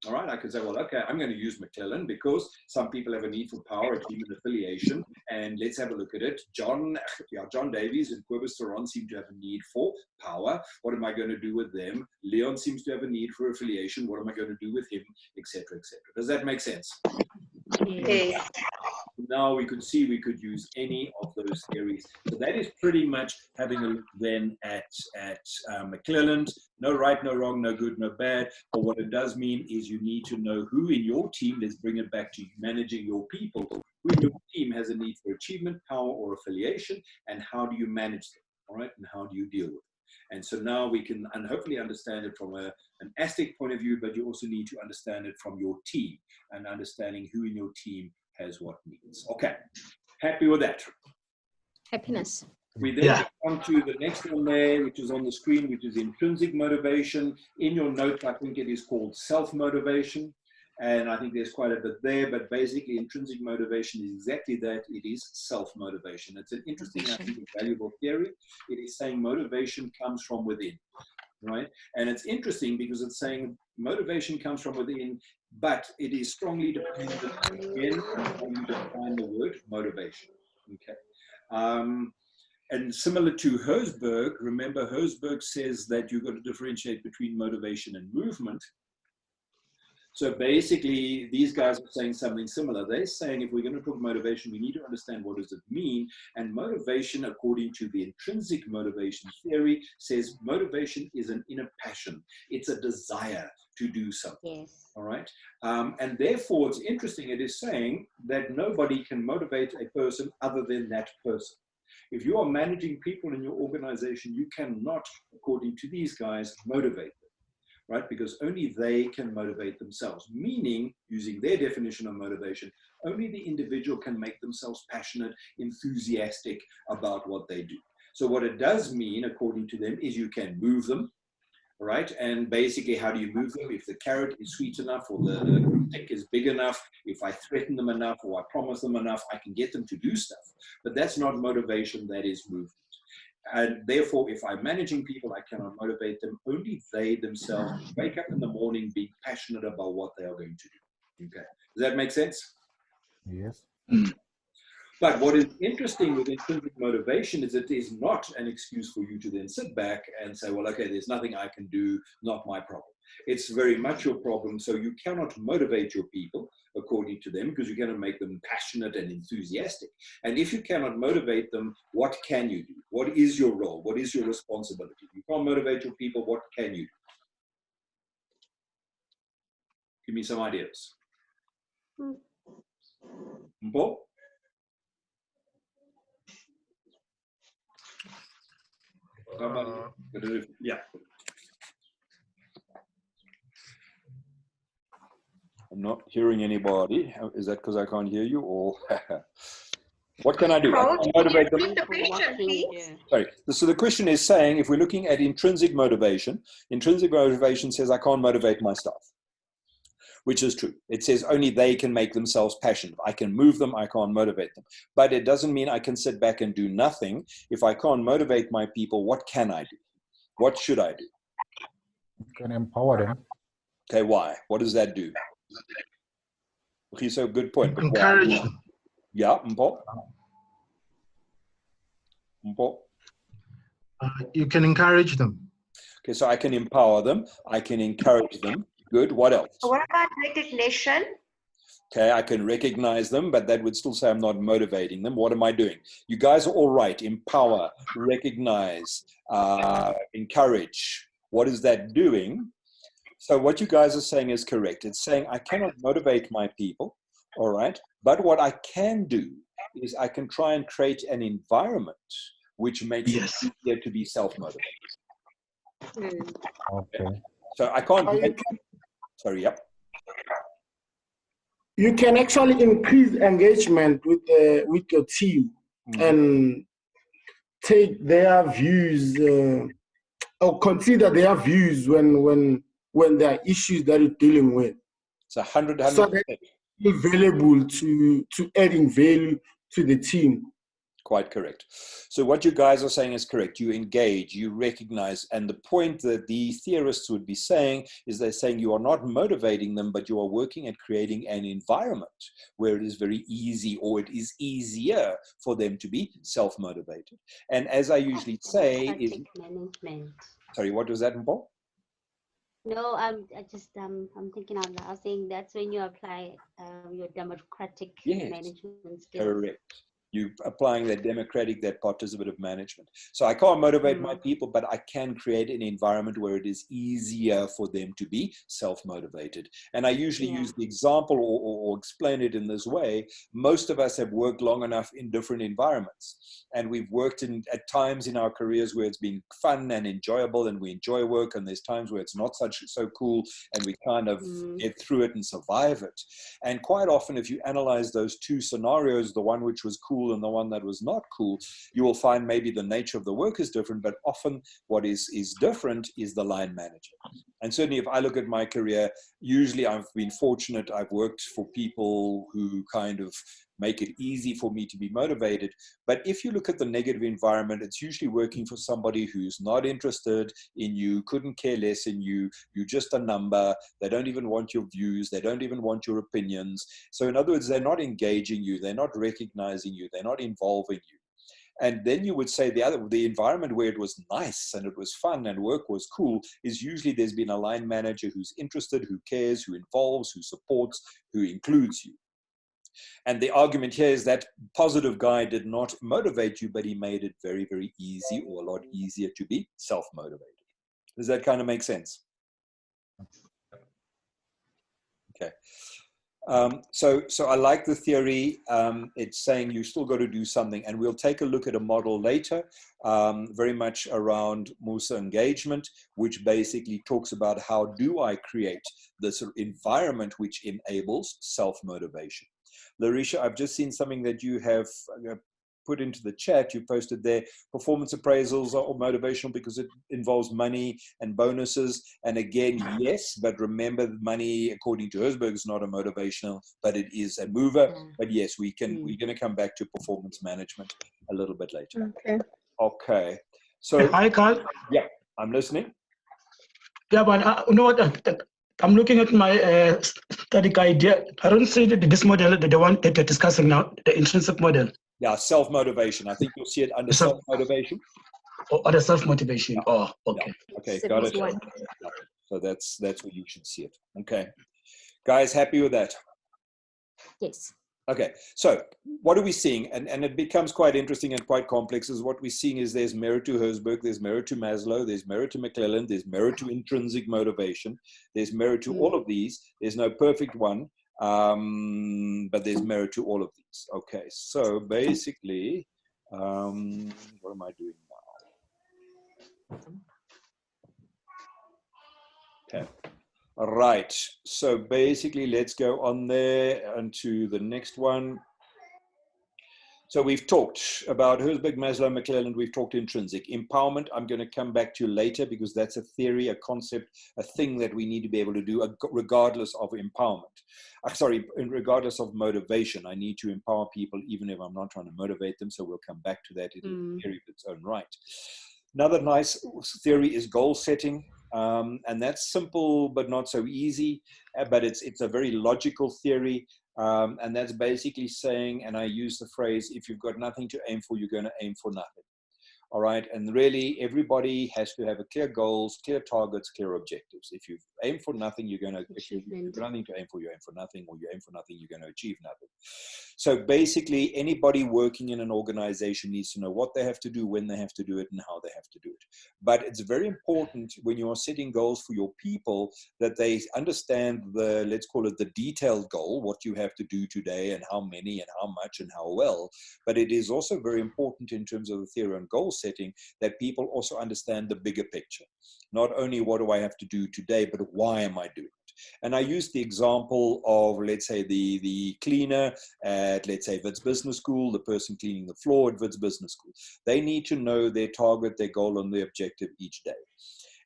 All right, I could say, well, okay, I'm going to use McClellan because some people have a need for power, achievement, affiliation, and let's have a look at it. John Davies and Quibus Theron seem to have a need for power. What am I going to do with them? Leon seems to have a need for affiliation. What am I going to do with him, etc., etc. Does that make sense? Yes. Now we could see we could use any of those theories. So that is pretty much having a look then at McClelland. No right, no wrong, no good, no bad. But what it does mean is you need to know who in your team, let's bring it back to managing your people, who in your team has a need for achievement, power, or affiliation, and how do you manage them, all right? And how do you deal with it? And so now we can hopefully understand it from an Aztec point of view, but you also need to understand it from your team and understanding who in your team has what needs. Okay, happy with that? Happiness. We then get on to the next one there, which is on the screen, which is intrinsic motivation. In your notes, I think it is called self-motivation. And I think there's quite a bit there, but basically intrinsic motivation is exactly that. It is self-motivation. It's an interesting, I think, valuable theory. It is saying motivation comes from within, right? And it's interesting because it's saying motivation comes from within, but it is strongly dependent again on how you define the word motivation, okay? And similar to Herzberg, remember Herzberg says that you've got to differentiate between motivation and movement. So basically, these guys are saying something similar. They're saying if we're going to talk motivation, we need to understand what does it mean. And motivation, according to the intrinsic motivation theory, says motivation is an inner passion. It's a desire to do something. Yes. All right. And therefore, it's interesting. It is saying that nobody can motivate a person other than that person. If you are managing people in your organization, you cannot, according to these guys, motivate them. Right? Because only they can motivate themselves, meaning, using their definition of motivation, only the individual can make themselves passionate, enthusiastic about what they do. So what it does mean, according to them, is you can move them, right? And basically, how do you move them? If the carrot is sweet enough or the stick is big enough, if I threaten them enough or I promise them enough, I can get them to do stuff. But that's not motivation, that is movement. And therefore, if I'm managing people, I cannot motivate them. Only they themselves wake up in the morning being passionate about what they are going to do. Okay. Does that make sense? Yes. But what is interesting with intrinsic motivation is it is not an excuse for you to then sit back and say, well, okay, there's nothing I can do, not my problem. It's very much your problem. So you cannot motivate your people according to them because you're going to make them passionate and enthusiastic. And if you cannot motivate them, what can you do? What is your role? What is your responsibility? You can't motivate your people. What can you do? Give me some ideas. Paul? Yeah. I'm not hearing anybody. Is that because I can't hear you, or what can I do? I can motivate them. Repeat the question, please. Sorry. So the question is saying, if we're looking at intrinsic motivation says I can't motivate my staff, which is true. It says only they can make themselves passionate. I can move them, I can't motivate them. But it doesn't mean I can sit back and do nothing. If I can't motivate my people, what can I do? What should I do? You can empower them. Okay, why? What does that do? Okay, so good point. Encourage them. Yeah, Mpo? Mpo? You can encourage them. Okay, so I can empower them. I can encourage them. Good. What else? What about recognition? Okay, I can recognize them, but that would still say I'm not motivating them. What am I doing? You guys are all right. Empower, recognize, encourage. What is that doing? So what you guys are saying is correct. It's saying I cannot motivate my people, all right? But what I can do is I can try and create an environment which makes it easier to be self-motivated. Okay. So I can't... Sorry, yep. You can actually increase engagement with your team and take their views or consider their views when there are issues that you're dealing with. It's 100%. So that it's available to adding value to the team. Quite correct. So what you guys are saying is correct. You engage, you recognize, and the point that the theorists would be saying is they're saying you are not motivating them, but you are working at creating an environment where it is very easy, or it is easier for them to be self-motivated. And as I usually say is... management. Sorry, what was that, Paul? No, I'm thinking out loud, saying that's when you apply your democratic management skills. Correct. You're applying that democratic, that participative management. So I can't motivate my people, but I can create an environment where it is easier for them to be self-motivated. And I usually use the example or explain it in this way. Most of us have worked long enough in different environments. And we've worked at times in our careers where it's been fun and enjoyable and we enjoy work. And there's times where it's not so cool and we kind of get through it and survive it. And quite often, if you analyze those two scenarios, the one which was cool cool and the one that was not cool, you will find maybe the nature of the work is different, but often what is different is the line manager. And certainly if I look at my career, usually I've been fortunate. I've worked for people who kind of make it easy for me to be motivated. But if you look at the negative environment, it's usually working for somebody who's not interested in you, couldn't care less in you. You're just a number. They don't even want your views. They don't even want your opinions. So in other words, they're not engaging you. They're not recognizing you. They're not involving you. And then you would say the environment where it was nice and it was fun and work was cool is usually there's been a line manager who's interested, who cares, who involves, who supports, who includes you. And the argument here is that positive guy did not motivate you, but he made it very, very easy, or a lot easier, to be self-motivated. Does that kind of make sense? Okay. So I like the theory. It's saying you still got to do something, and we'll take a look at a model later, very much around Musa engagement, which basically talks about how do I create this sort of environment which enables self-motivation. Larisha, I've just seen something that you have put into the chat. You posted there, performance appraisals are motivational because it involves money and bonuses. And again, yes, but remember, money, according to Herzberg, is not a motivational, but it is a mover. But yes, we're going to come back to performance management a little bit later. Okay. Okay. So, hi, Carl. Yeah, I'm listening. Yeah, but you know what? I'm looking at my study guide. I don't see this model, the one that they're discussing now, the intrinsic model. Yeah, self-motivation. I think you'll see it under self-motivation. Oh, under self-motivation. Yeah. Oh, okay. Yeah. Okay, got it. So that's where you should see it. Okay. Guys, happy with that? Yes. Okay, so what are we seeing? And it becomes quite interesting and quite complex. Is what we're seeing is there's merit to Herzberg, there's merit to Maslow, there's merit to McClelland, there's merit to intrinsic motivation, there's merit to all of these. There's no perfect one, but there's merit to all of these. Okay, so basically, what am I doing now? Okay. All right, so basically let's go on there and to the next one. So we've talked about Herzberg, Maslow, McClelland, we've talked intrinsic. Empowerment, I'm going to come back to later because that's a theory, a concept, a thing that we need to be able to do regardless of empowerment. Regardless of motivation. I need to empower people even if I'm not trying to motivate them, so we'll come back to that in a theory of its own right. Another nice theory is goal setting. And that's simple, but not so easy, but it's a very logical theory. And that's basically saying, and I use the phrase, if you've got nothing to aim for, you're going to aim for nothing. All right. And really, everybody has to have a clear goals, clear targets, clear objectives. If you aim for nothing, you're going to, if you've got nothing to aim for, you aim for nothing, or you aim for nothing, you're going to achieve nothing. So basically, anybody working in an organization needs to know what they have to do, when they have to do it, and how they have to do it. But it's very important when you are setting goals for your people that they understand the, let's call it the detailed goal, what you have to do today and how many and how much and how well. But it is also very important in terms of the theory and goal setting that people also understand the bigger picture. Not only what do I have to do today, but why am I doing it? And I use the example of, let's say, the cleaner at, let's say, Wits Business School, the person cleaning the floor at Wits Business School. They need to know their target, their goal, and their objective each day.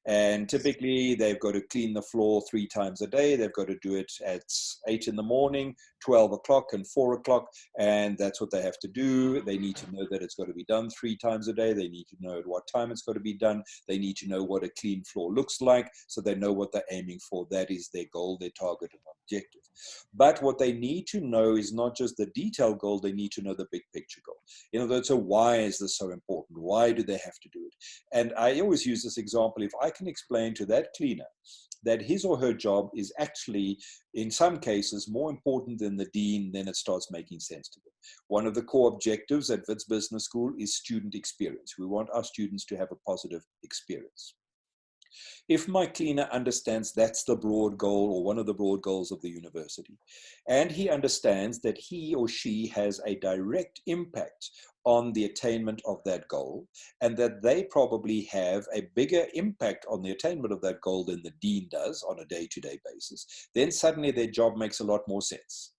And typically, they've got to clean the floor 3 times a day. They've got to do it at 8 in the morning, 12 o'clock, and 4 o'clock. And that's what they have to do. They need to know that it's got to be done 3 times a day. They need to know at what time it's got to be done. They need to know what a clean floor looks like, so they know what they're aiming for. That is their goal, their target, and objective. But what they need to know is not just the detailed goal. They need to know the big picture goal. In other words, so why is this so important? Why do they have to do it? And I always use this example. If I can explain to that cleaner that his or her job is actually, in some cases, more important than the dean, then it starts making sense to them. One of the core objectives at Wits Business School is student experience. We want our students to have a positive experience. If my cleaner understands that's the broad goal or one of the broad goals of the university, and he understands that he or she has a direct impact on the attainment of that goal, and that they probably have a bigger impact on the attainment of that goal than the dean does on a day-to-day basis, then suddenly their job makes a lot more sense.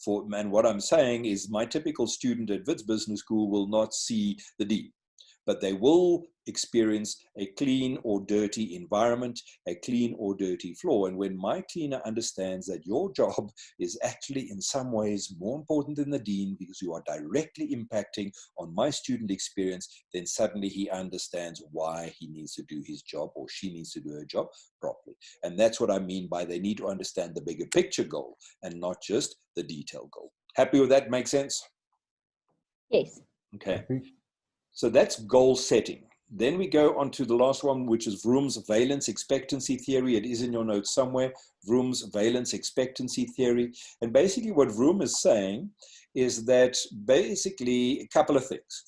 And what I'm saying is my typical student at Wits Business School will not see the dean, but they will experience a clean or dirty environment, a clean or dirty floor. And when my cleaner understands that your job is actually in some ways more important than the dean because you are directly impacting on my student experience, then suddenly he understands why he needs to do his job or she needs to do her job properly. And that's what I mean by they need to understand the bigger picture goal and not just the detail goal. Happy with that? Make sense? Yes. Okay. So that's goal setting. Then we go on to the last one, which is Vroom's valence expectancy theory. It is in your notes somewhere, Vroom's valence expectancy theory. And basically what Vroom is saying is that basically a couple of things.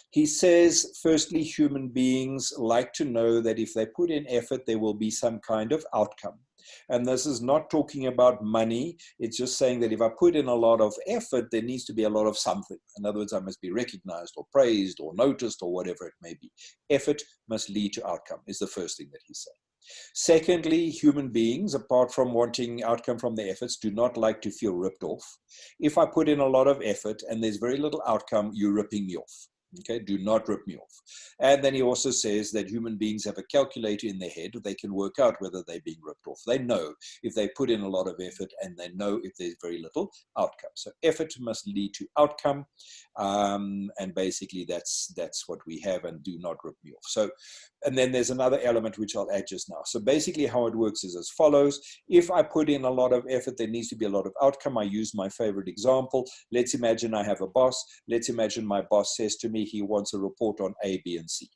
He says, firstly, human beings like to know that if they put in effort, there will be some kind of outcome. And this is not talking about money. It's just saying that if I put in a lot of effort, there needs to be a lot of something. In other words, I must be recognized or praised or noticed or whatever it may be. Effort must lead to outcome is the first thing that he's saying. Secondly, human beings, apart from wanting outcome from their efforts, do not like to feel ripped off. If I put in a lot of effort and there's very little outcome, you're ripping me off. Okay, do not rip me off. And then he also says that human beings have a calculator in their head. They can work out whether they're being ripped off. They know if they put in a lot of effort, and they know if there's very little outcome. So effort must lead to outcome. And basically that's what we have, and do not rip me off. So, and then there's another element which I'll add just now. So basically how it works is as follows. If I put in a lot of effort, there needs to be a lot of outcome. I use my favorite example. Let's imagine I have a boss. Let's imagine my boss says to me he wants a report on A, B, and C.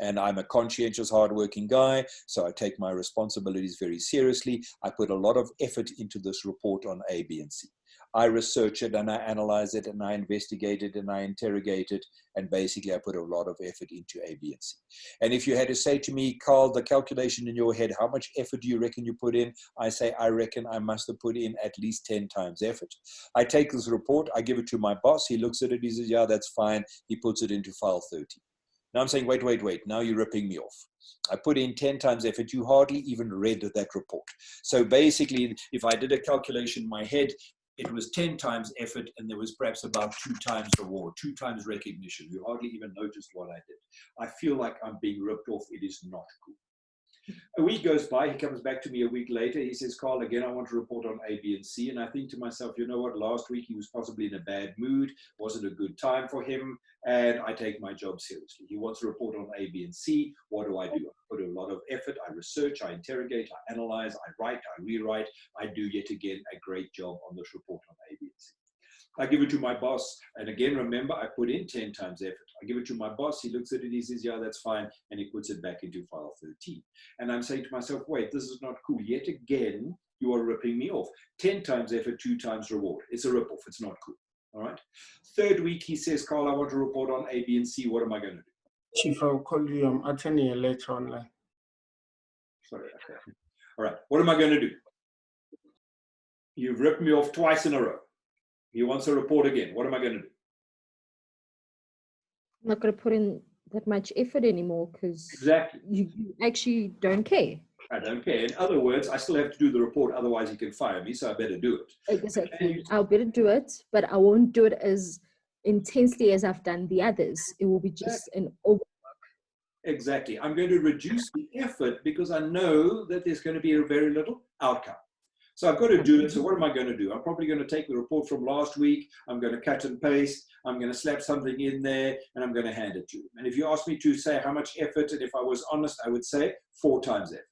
And I'm a conscientious, hardworking guy, so I take my responsibilities very seriously. I put a lot of effort into this report on A, B, and C. I research it and I analyze it and I investigate it and I interrogate it, and basically I put a lot of effort into A, B, and C. And if you had to say to me, Carl, the calculation in your head, how much effort do you reckon you put in? I say, I reckon I must have put in at least 10 times effort. I take this report, I give it to my boss, he looks at it, he says, yeah, that's fine. He puts it into file 30. Now I'm saying, wait, now you're ripping me off. I put in 10 times effort, you hardly even read that report. So basically, if I did a calculation in my head, it was 10 times effort, and there was perhaps about 2 times reward, 2 times recognition. You hardly even noticed what I did. I feel like I'm being ripped off. It is not cool. A week goes by, he comes back to me a week later, he says, Carl, again, I want to report on A, B, and C. And I think to myself, you know what, last week he was possibly in a bad mood, wasn't a good time for him, and I take my job seriously. He wants to report on A, B, and C. What do? I put a lot of effort, I research, I interrogate, I analyze, I write, I rewrite, I do yet again a great job on this report on A, B, and C. I give it to my boss, and again, remember, I put in 10 times effort. I give it to my boss, he looks at it, he says, yeah, that's fine, and he puts it back into file 13. And I'm saying to myself, wait, this is not cool. Yet again, you are ripping me off. 10 times effort, 2 times reward. It's a rip-off, it's not cool, all right? Third week, he says, Carl, I want to report on A, B, and C. What am I going to do? Chief, I'll call you. I'm attending a lecture online. Sorry, okay. All right, what am I going to do? You've ripped me off twice in a row. He wants a report again. What am I going to do? I'm not going to put in that much effort anymore because exactly. You actually don't care. I don't care. In other words, I still have to do the report, otherwise he can fire me, so I better do it. Exactly. I'll better do it, but I won't do it as intensely as I've done the others. It will be just an overwork. Exactly. I'm going to reduce the effort because I know that there's going to be a very little outcome. So I've got to do it. So what am I going to do? I'm probably going to take the report from last week. I'm going to cut and paste. I'm going to slap something in there, and I'm going to hand it to him. And if you ask me to say how much effort, and if I was honest, I would say 4 times effort.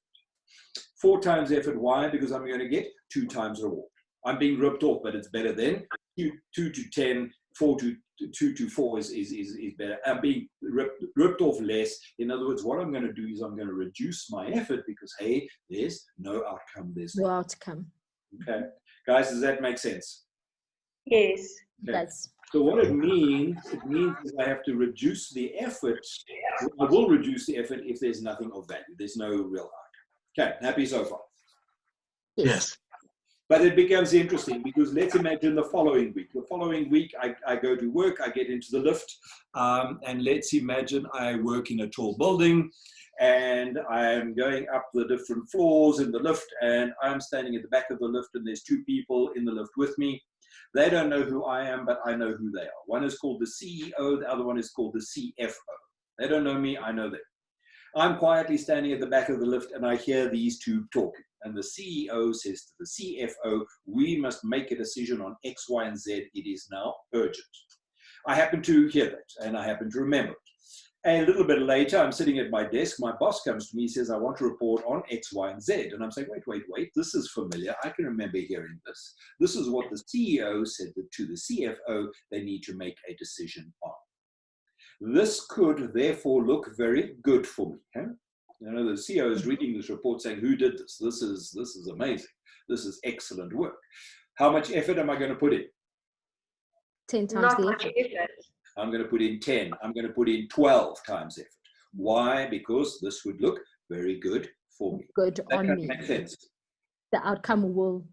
4 times effort. Why? Because I'm going to get 2 times reward. I'm being ripped off, but it's better than 2 to 10, 4 to 2 to 4 is better. I'm being ripped off less. In other words, what I'm going to do is I'm going to reduce my effort because, hey, there's no outcome. There's no outcome. Okay. Guys, does that make sense? Yes. Okay. That's so what it means is I have to reduce the effort. I will reduce the effort if there's nothing of value. There's no real outcome. Okay, happy so far? Yes. But it becomes interesting because let's imagine the following week. The following week, I go to work, I get into the lift, and let's imagine I work in a tall building, and I'm going up the different floors in the lift, and I'm standing at the back of the lift, and there's 2 people in the lift with me. They don't know who I am, but I know who they are. One is called the CEO, the other one is called the CFO. They don't know me, I know them. I'm quietly standing at the back of the lift and I hear these two talking. And the CEO says to the CFO, we must make a decision on X, Y, and Z. It is now urgent. I happen to hear that and I happen to remember it. And a little bit later, I'm sitting at my desk. My boss comes to me, says, I want to report on X, Y, and Z. And I'm saying, wait, this is familiar. I can remember hearing this. This is what the CEO said to the CFO they need to make a decision on. This could therefore look very good for me. Huh? You know, the CEO is reading this report saying, who did this? This is amazing. This is excellent work. How much effort am I going to put in? 10 times Not the much effort. effort. I'm going to put in 10. I'm going to put in 12 times effort. Why? Because this would look very good for me. Good That on kind me. of makes sense. The outcome will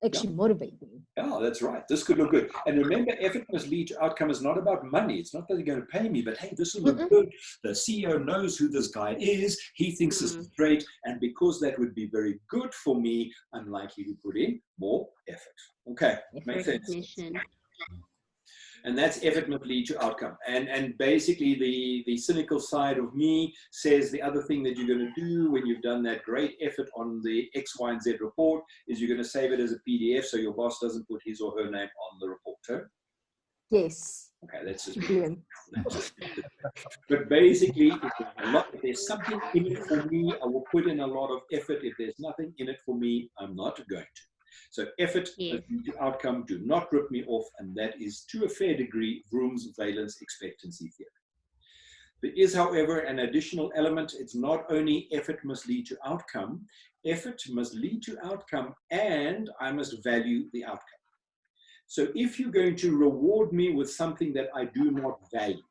actually motivate me. Yeah, that's right. This could look good. And remember, effort must lead to outcome. It's not about money. It's not that they're going to pay me, but hey, this will look good. The CEO knows who this guy is. He thinks this is great. And because that would be very good for me, I'm likely to put in more effort. Okay, makes sense. And that's effort must lead to outcome. And basically the cynical side of me says the other thing that you're going to do when you've done that great effort on the X, Y, and Z report is you're going to save it as a PDF so your boss doesn't put his or her name on the report. Huh? Yes. Okay, that's just brilliant. But basically, if there's something in it for me, I will put in a lot of effort. If there's nothing in it for me, I'm not going to. So effort must lead to outcome. Do not rip me off. And that is, to a fair degree, Vroom's valence expectancy theory. There is, however, an additional element. It's not only effort must lead to outcome. Effort must lead to outcome, and I must value the outcome. So if you're going to reward me with something that I do not value,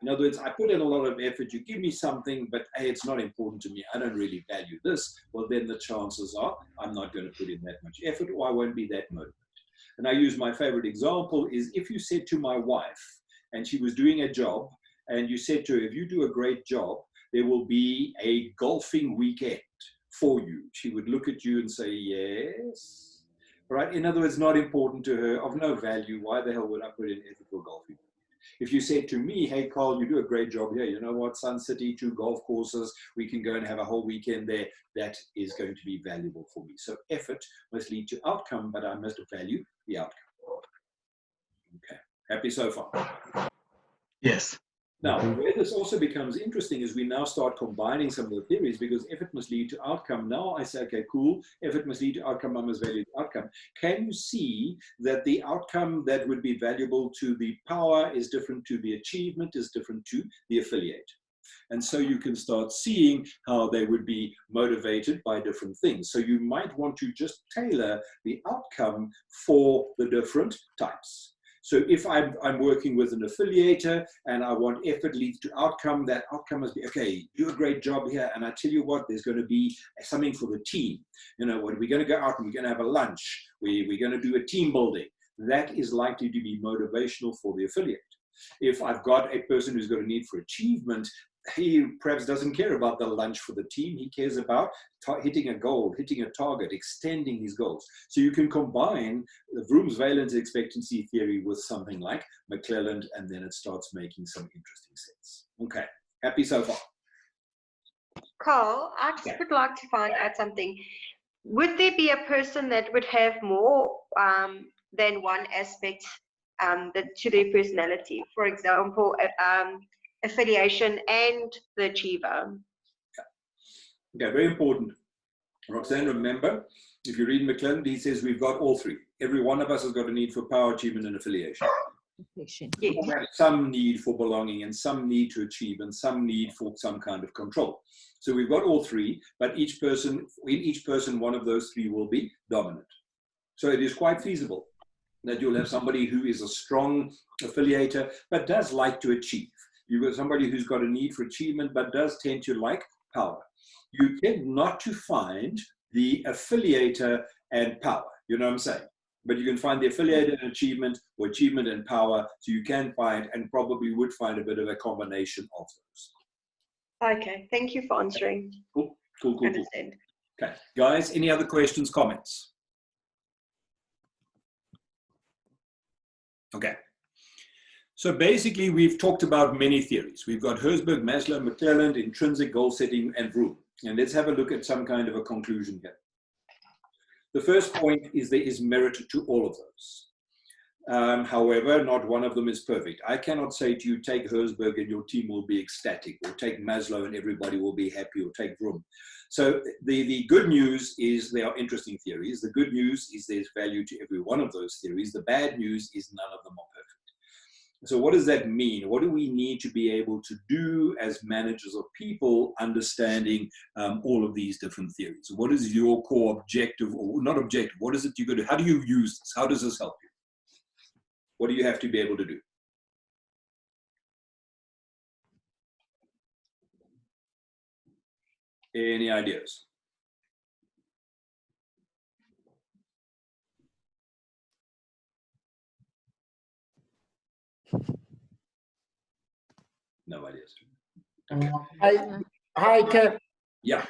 in other words, I put in a lot of effort, you give me something, but hey, it's not important to me, I don't really value this, well, then the chances are I'm not going to put in that much effort, or I won't be that motivated. And I use my favorite example is if you said to my wife, and she was doing a job, and you said to her, if you do a great job, there will be a golfing weekend for you. She would look at you and say, yes. Right? In other words, not important to her, of no value. Why the hell would I put in effort for golfing? If you said to me, hey, Carl, you do a great job here. You know what? Sun City, 2 golf courses. We can go and have a whole weekend there. That is going to be valuable for me. So effort must lead to outcome, but I must value the outcome. Okay. Happy so far? Yes. Now, where this also becomes interesting is we now start combining some of the theories, because effort must lead to outcome. Now I say, okay, cool, effort must lead to outcome, I must value the outcome. Can you see that the outcome that would be valuable to the power is different to the achievement, is different to the affiliate? And so you can start seeing how they would be motivated by different things. So you might want to just tailor the outcome for the different types. So if I'm working with an affiliator and I want effort leads to outcome, that outcome must be, okay, do a great job here. And I tell you what, there's going to be something for the team. You know, we're going to go out and we're going to have a lunch. We're going to do a team building. That is likely to be motivational for the affiliate. If I've got a person who's got a need for achievement, he perhaps doesn't care about the lunch for the team. He cares about hitting a goal, hitting a target, extending his goals. So you can combine the Vroom's valence expectancy theory with something like McClelland, and then it starts making some interesting sense. Okay, happy so far? Carl, I just would like to find out something. Would there be a person that would have more than one aspect to their personality? For example, affiliation and the achiever. Okay, very important. Roxanne, remember, if you read McClelland, he says we've got all three. Every one of us has got a need for power, achievement, and affiliation. Yes. We have some need for belonging, and some need to achieve, and some need for some kind of control. So we've got all three, but in each person, one of those three will be dominant. So it is quite feasible that you'll have somebody who is a strong affiliator, but does like to achieve. You've got somebody who's got a need for achievement, but does tend to like power. You tend not to find the affiliator and power, you know what I'm saying? But you can find the affiliator and achievement, or achievement and power, so you can find, and probably would find, a bit of a combination of those. Okay, thank you for answering. Cool. Understand. Okay, guys, any other questions, comments? Okay. So basically, we've talked about many theories. We've got Herzberg, Maslow, McClelland, intrinsic goal setting, and Vroom. And let's have a look at some kind of a conclusion here. The first point is there is merit to all of those. However, not one of them is perfect. I cannot say to you, take Herzberg and your team will be ecstatic, or take Maslow and everybody will be happy, or take Vroom. So the good news is there are interesting theories. The good news is there's value to every one of those theories. The bad news is none of them are perfect. So what does that mean? What do we need to be able to do as managers of people, understanding all of these different theories? What is your core objective, or not objective? What is it you're going to do? How do you use this? How does this help you? What do you have to be able to do? Any ideas? No ideas. Okay. Hi, Ken. Yeah.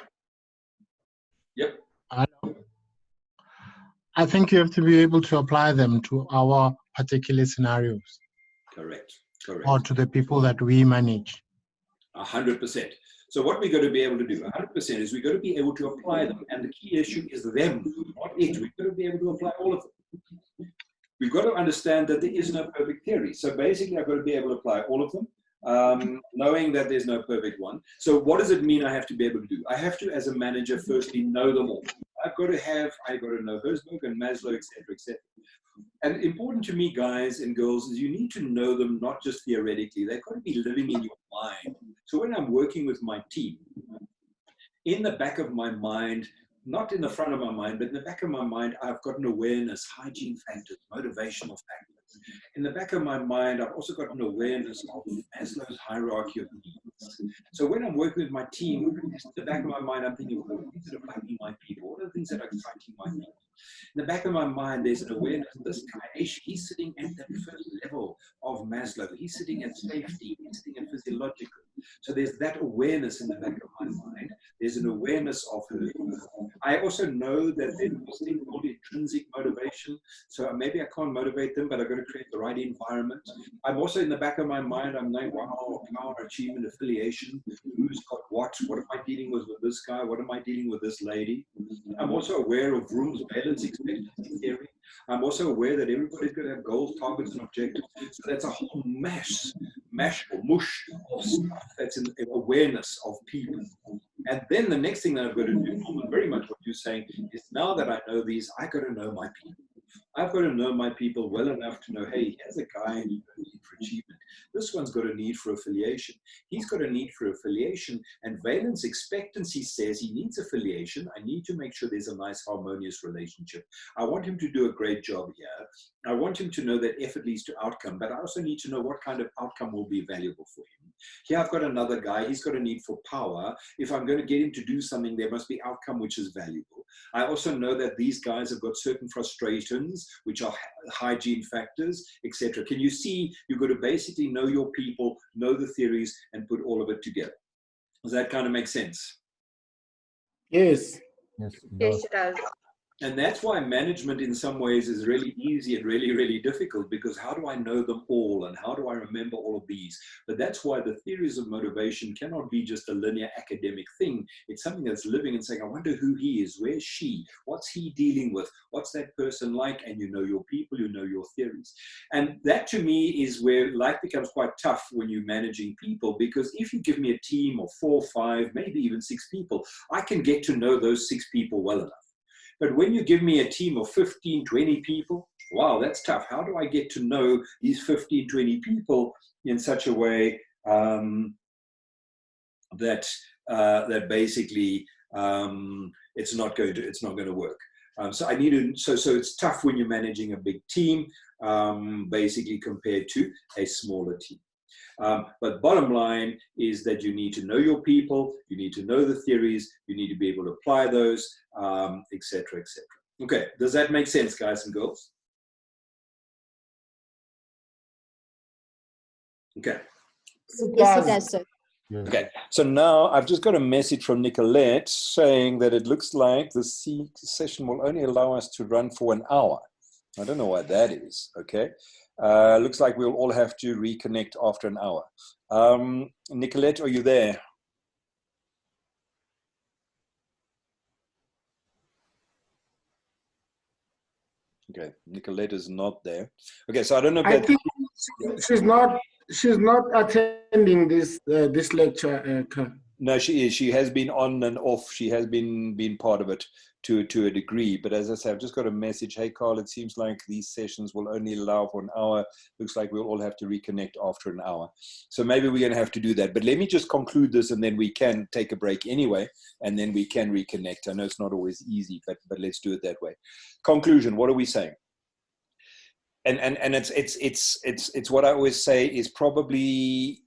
Yep. I think you have to be able to apply them to our particular scenarios. Correct. Correct. Or to the people that we manage. 100%. So what we're going to be able to do, 100%, is we're going to be able to apply them. And the key issue is them, not it. We've got to be able to apply all of them. We've got to understand that there is no perfect theory. So basically, I've got to be able to apply all of them, knowing that there's no perfect one. So what does it mean I have to be able to do? I have to, as a manager, firstly know them all. I've got to know Herzberg and Maslow, etc., etc. And important to me, guys and girls, is you need to know them not just theoretically. They've got to be living in your mind. So when I'm working with my team, in the back of my mind, not in the front of my mind, but in the back of my mind, I've got an awareness, hygiene factors, motivational factors. In the back of my mind, I've also got an awareness of Maslow's hierarchy of needs. So when I'm working with my team, in the back of my mind, I'm thinking, what are the things that are bugging my people? What are the things that are exciting my people? In the back of my mind, there's an awareness. This guy, he's sitting at the first level of Maslow. He's sitting at safety. He's sitting at physiological. So there's that awareness in the back of my mind. There's an awareness of her. I also know that there's this thing called intrinsic motivation. So maybe I can't motivate them, but I've got to create the right environment. I'm also in the back of my mind, I'm like, wow, power, achievement, affiliation. Who's got what? What am I dealing with this guy? What am I dealing with this lady? I'm also aware of Vroom's balance expectancy theory. I'm also aware that everybody's going to have goals, targets, and objectives. So that's a whole mash or mush of stuff that's in awareness of people. And then the next thing that I've got to do, Norman, very much what you're saying, is now that I know these, I've got to know my people. I've got to know my people well enough to know, hey, here's a guy who's got a need for achievement. This one's got a need for affiliation. He's got a need for affiliation, and valence expectancy says he needs affiliation. I need to make sure there's a nice harmonious relationship. I want him to do a great job here. I want him to know that effort leads to outcome, but I also need to know what kind of outcome will be valuable for him. Here I've got another guy, he's got a need for power. If I'm going to get him to do something, there must be outcome which is valuable. I also know that these guys have got certain frustrations, which are hygiene factors, etc. Can you see, you've got to basically know your people, know the theories, and put all of it together. Does that kind of make sense? Yes. Yes, it does. And that's why management in some ways is really easy and really, really difficult, because how do I know them all and how do I remember all of these? But that's why the theories of motivation cannot be just a linear academic thing. It's something that's living and saying, I wonder who he is, where's she, what's he dealing with, what's that person like? And you know your people, you know your theories. And that to me is where life becomes quite tough when you're managing people, because if you give me a team of 4, 5, maybe even 6 people, I can get to know those 6 people well enough. But when you give me a team of 15, 20 people, wow, that's tough. How do I get to know these 15, 20 people in such a way that basically it's not going to work? So I need to. So it's tough when you're managing a big team, basically compared to a smaller team. But bottom line is that you need to know your people, you need to know the theories, you need to be able to apply those, etc., etc. Okay, does that make sense, guys and girls? Okay. Yes, it does, sir. Okay, so now I've just got a message from Nicolette saying that it looks like the session will only allow us to run for 1 hour. I don't know why that is. Okay. Looks like we'll all have to reconnect after an hour. Nicolette, are you there? Okay, Nicolette is not there. Okay, so I don't know if I think she's not attending this lecture. No, she is. She has been on and off. She has been part of it to a degree. But as I say, I've just got a message. Hey, Carl, it seems like these sessions will only allow for an hour. Looks like we'll all have to reconnect after an hour. So maybe we're going to have to do that. But let me just conclude this, and then we can take a break anyway, and then we can reconnect. I know it's not always easy, but let's do it that way. Conclusion, what are we saying? And it's what I always say is probably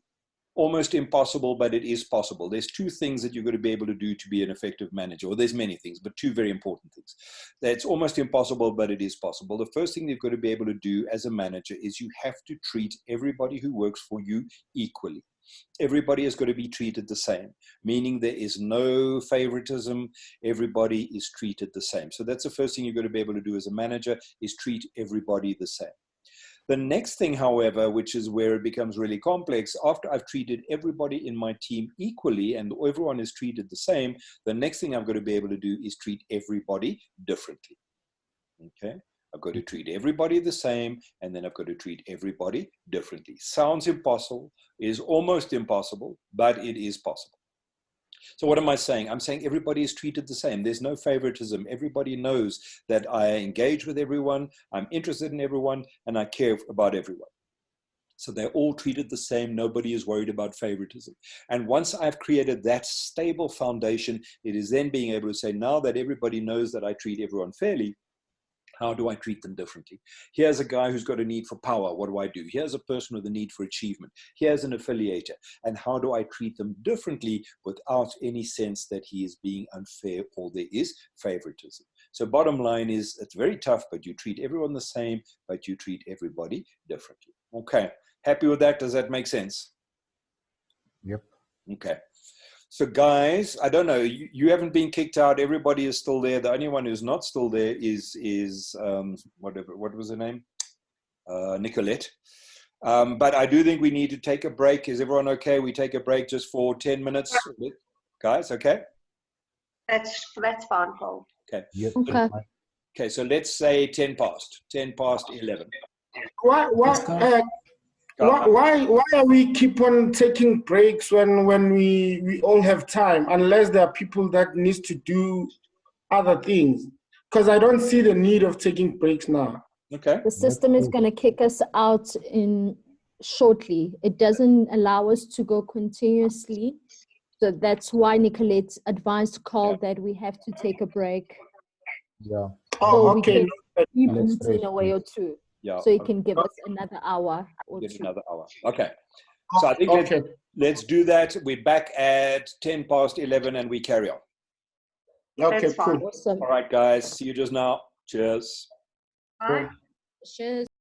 almost impossible, but it is possible. There's two things that you're going to be able to do to be an effective manager, or there's many things, but two very important things. That's almost impossible, but it is possible. The first thing you've got to be able to do as a manager is you have to treat everybody who works for you equally. Everybody is going to be treated the same, meaning there is no favoritism. Everybody is treated the same. So that's the first thing you're going to be able to do as a manager, is treat everybody the same. The next thing, however, which is where it becomes really complex, after I've treated everybody in my team equally and everyone is treated the same, the next thing I'm going to be able to do is treat everybody differently. Okay? I've got to treat everybody the same, and then I've got to treat everybody differently. Sounds impossible, is almost impossible, but it is possible. So what am I saying? I'm saying everybody is treated the same. There's no favoritism. Everybody knows that I engage with everyone, I'm interested in everyone, and I care about everyone. So they're all treated the same. Nobody is worried about favoritism. And once I've created that stable foundation, it is then being able to say, now that everybody knows that I treat everyone fairly, how do I treat them differently? Here's a guy who's got a need for power. What do? Here's a person with a need for achievement. Here's an affiliator. And how do I treat them differently without any sense that he is being unfair or there is favoritism? So bottom line is, it's very tough, but you treat everyone the same, but you treat everybody differently. Okay. Happy with that? Does that make sense? Yep. Okay. So guys, I don't know, you haven't been kicked out. Everybody is still there. The only one who's not still there is what was her name? Nicolette. But I do think we need to take a break. Is everyone okay? We take a break just for 10 minutes. Guys, okay? That's fine, Paul. Okay. Yep. Okay. Okay, so let's say 10 past 11. Why are we keep on taking breaks when we all have time, unless there are people that needs to do other things? Because I don't see the need of taking breaks now. Okay. The system is going to kick us out in shortly. It doesn't allow us to go continuously. So that's why Nicolette advised Carl that we have to take a break. Yeah. Oh, okay. We can keep in a way or two. Yeah. So you can give us another hour or two. Another hour. Okay. So I think let's do that. We're back at 10 past 11 and we carry on. Okay, cool. Awesome. All right, guys. See you just now. Cheers. Bye. Cheers.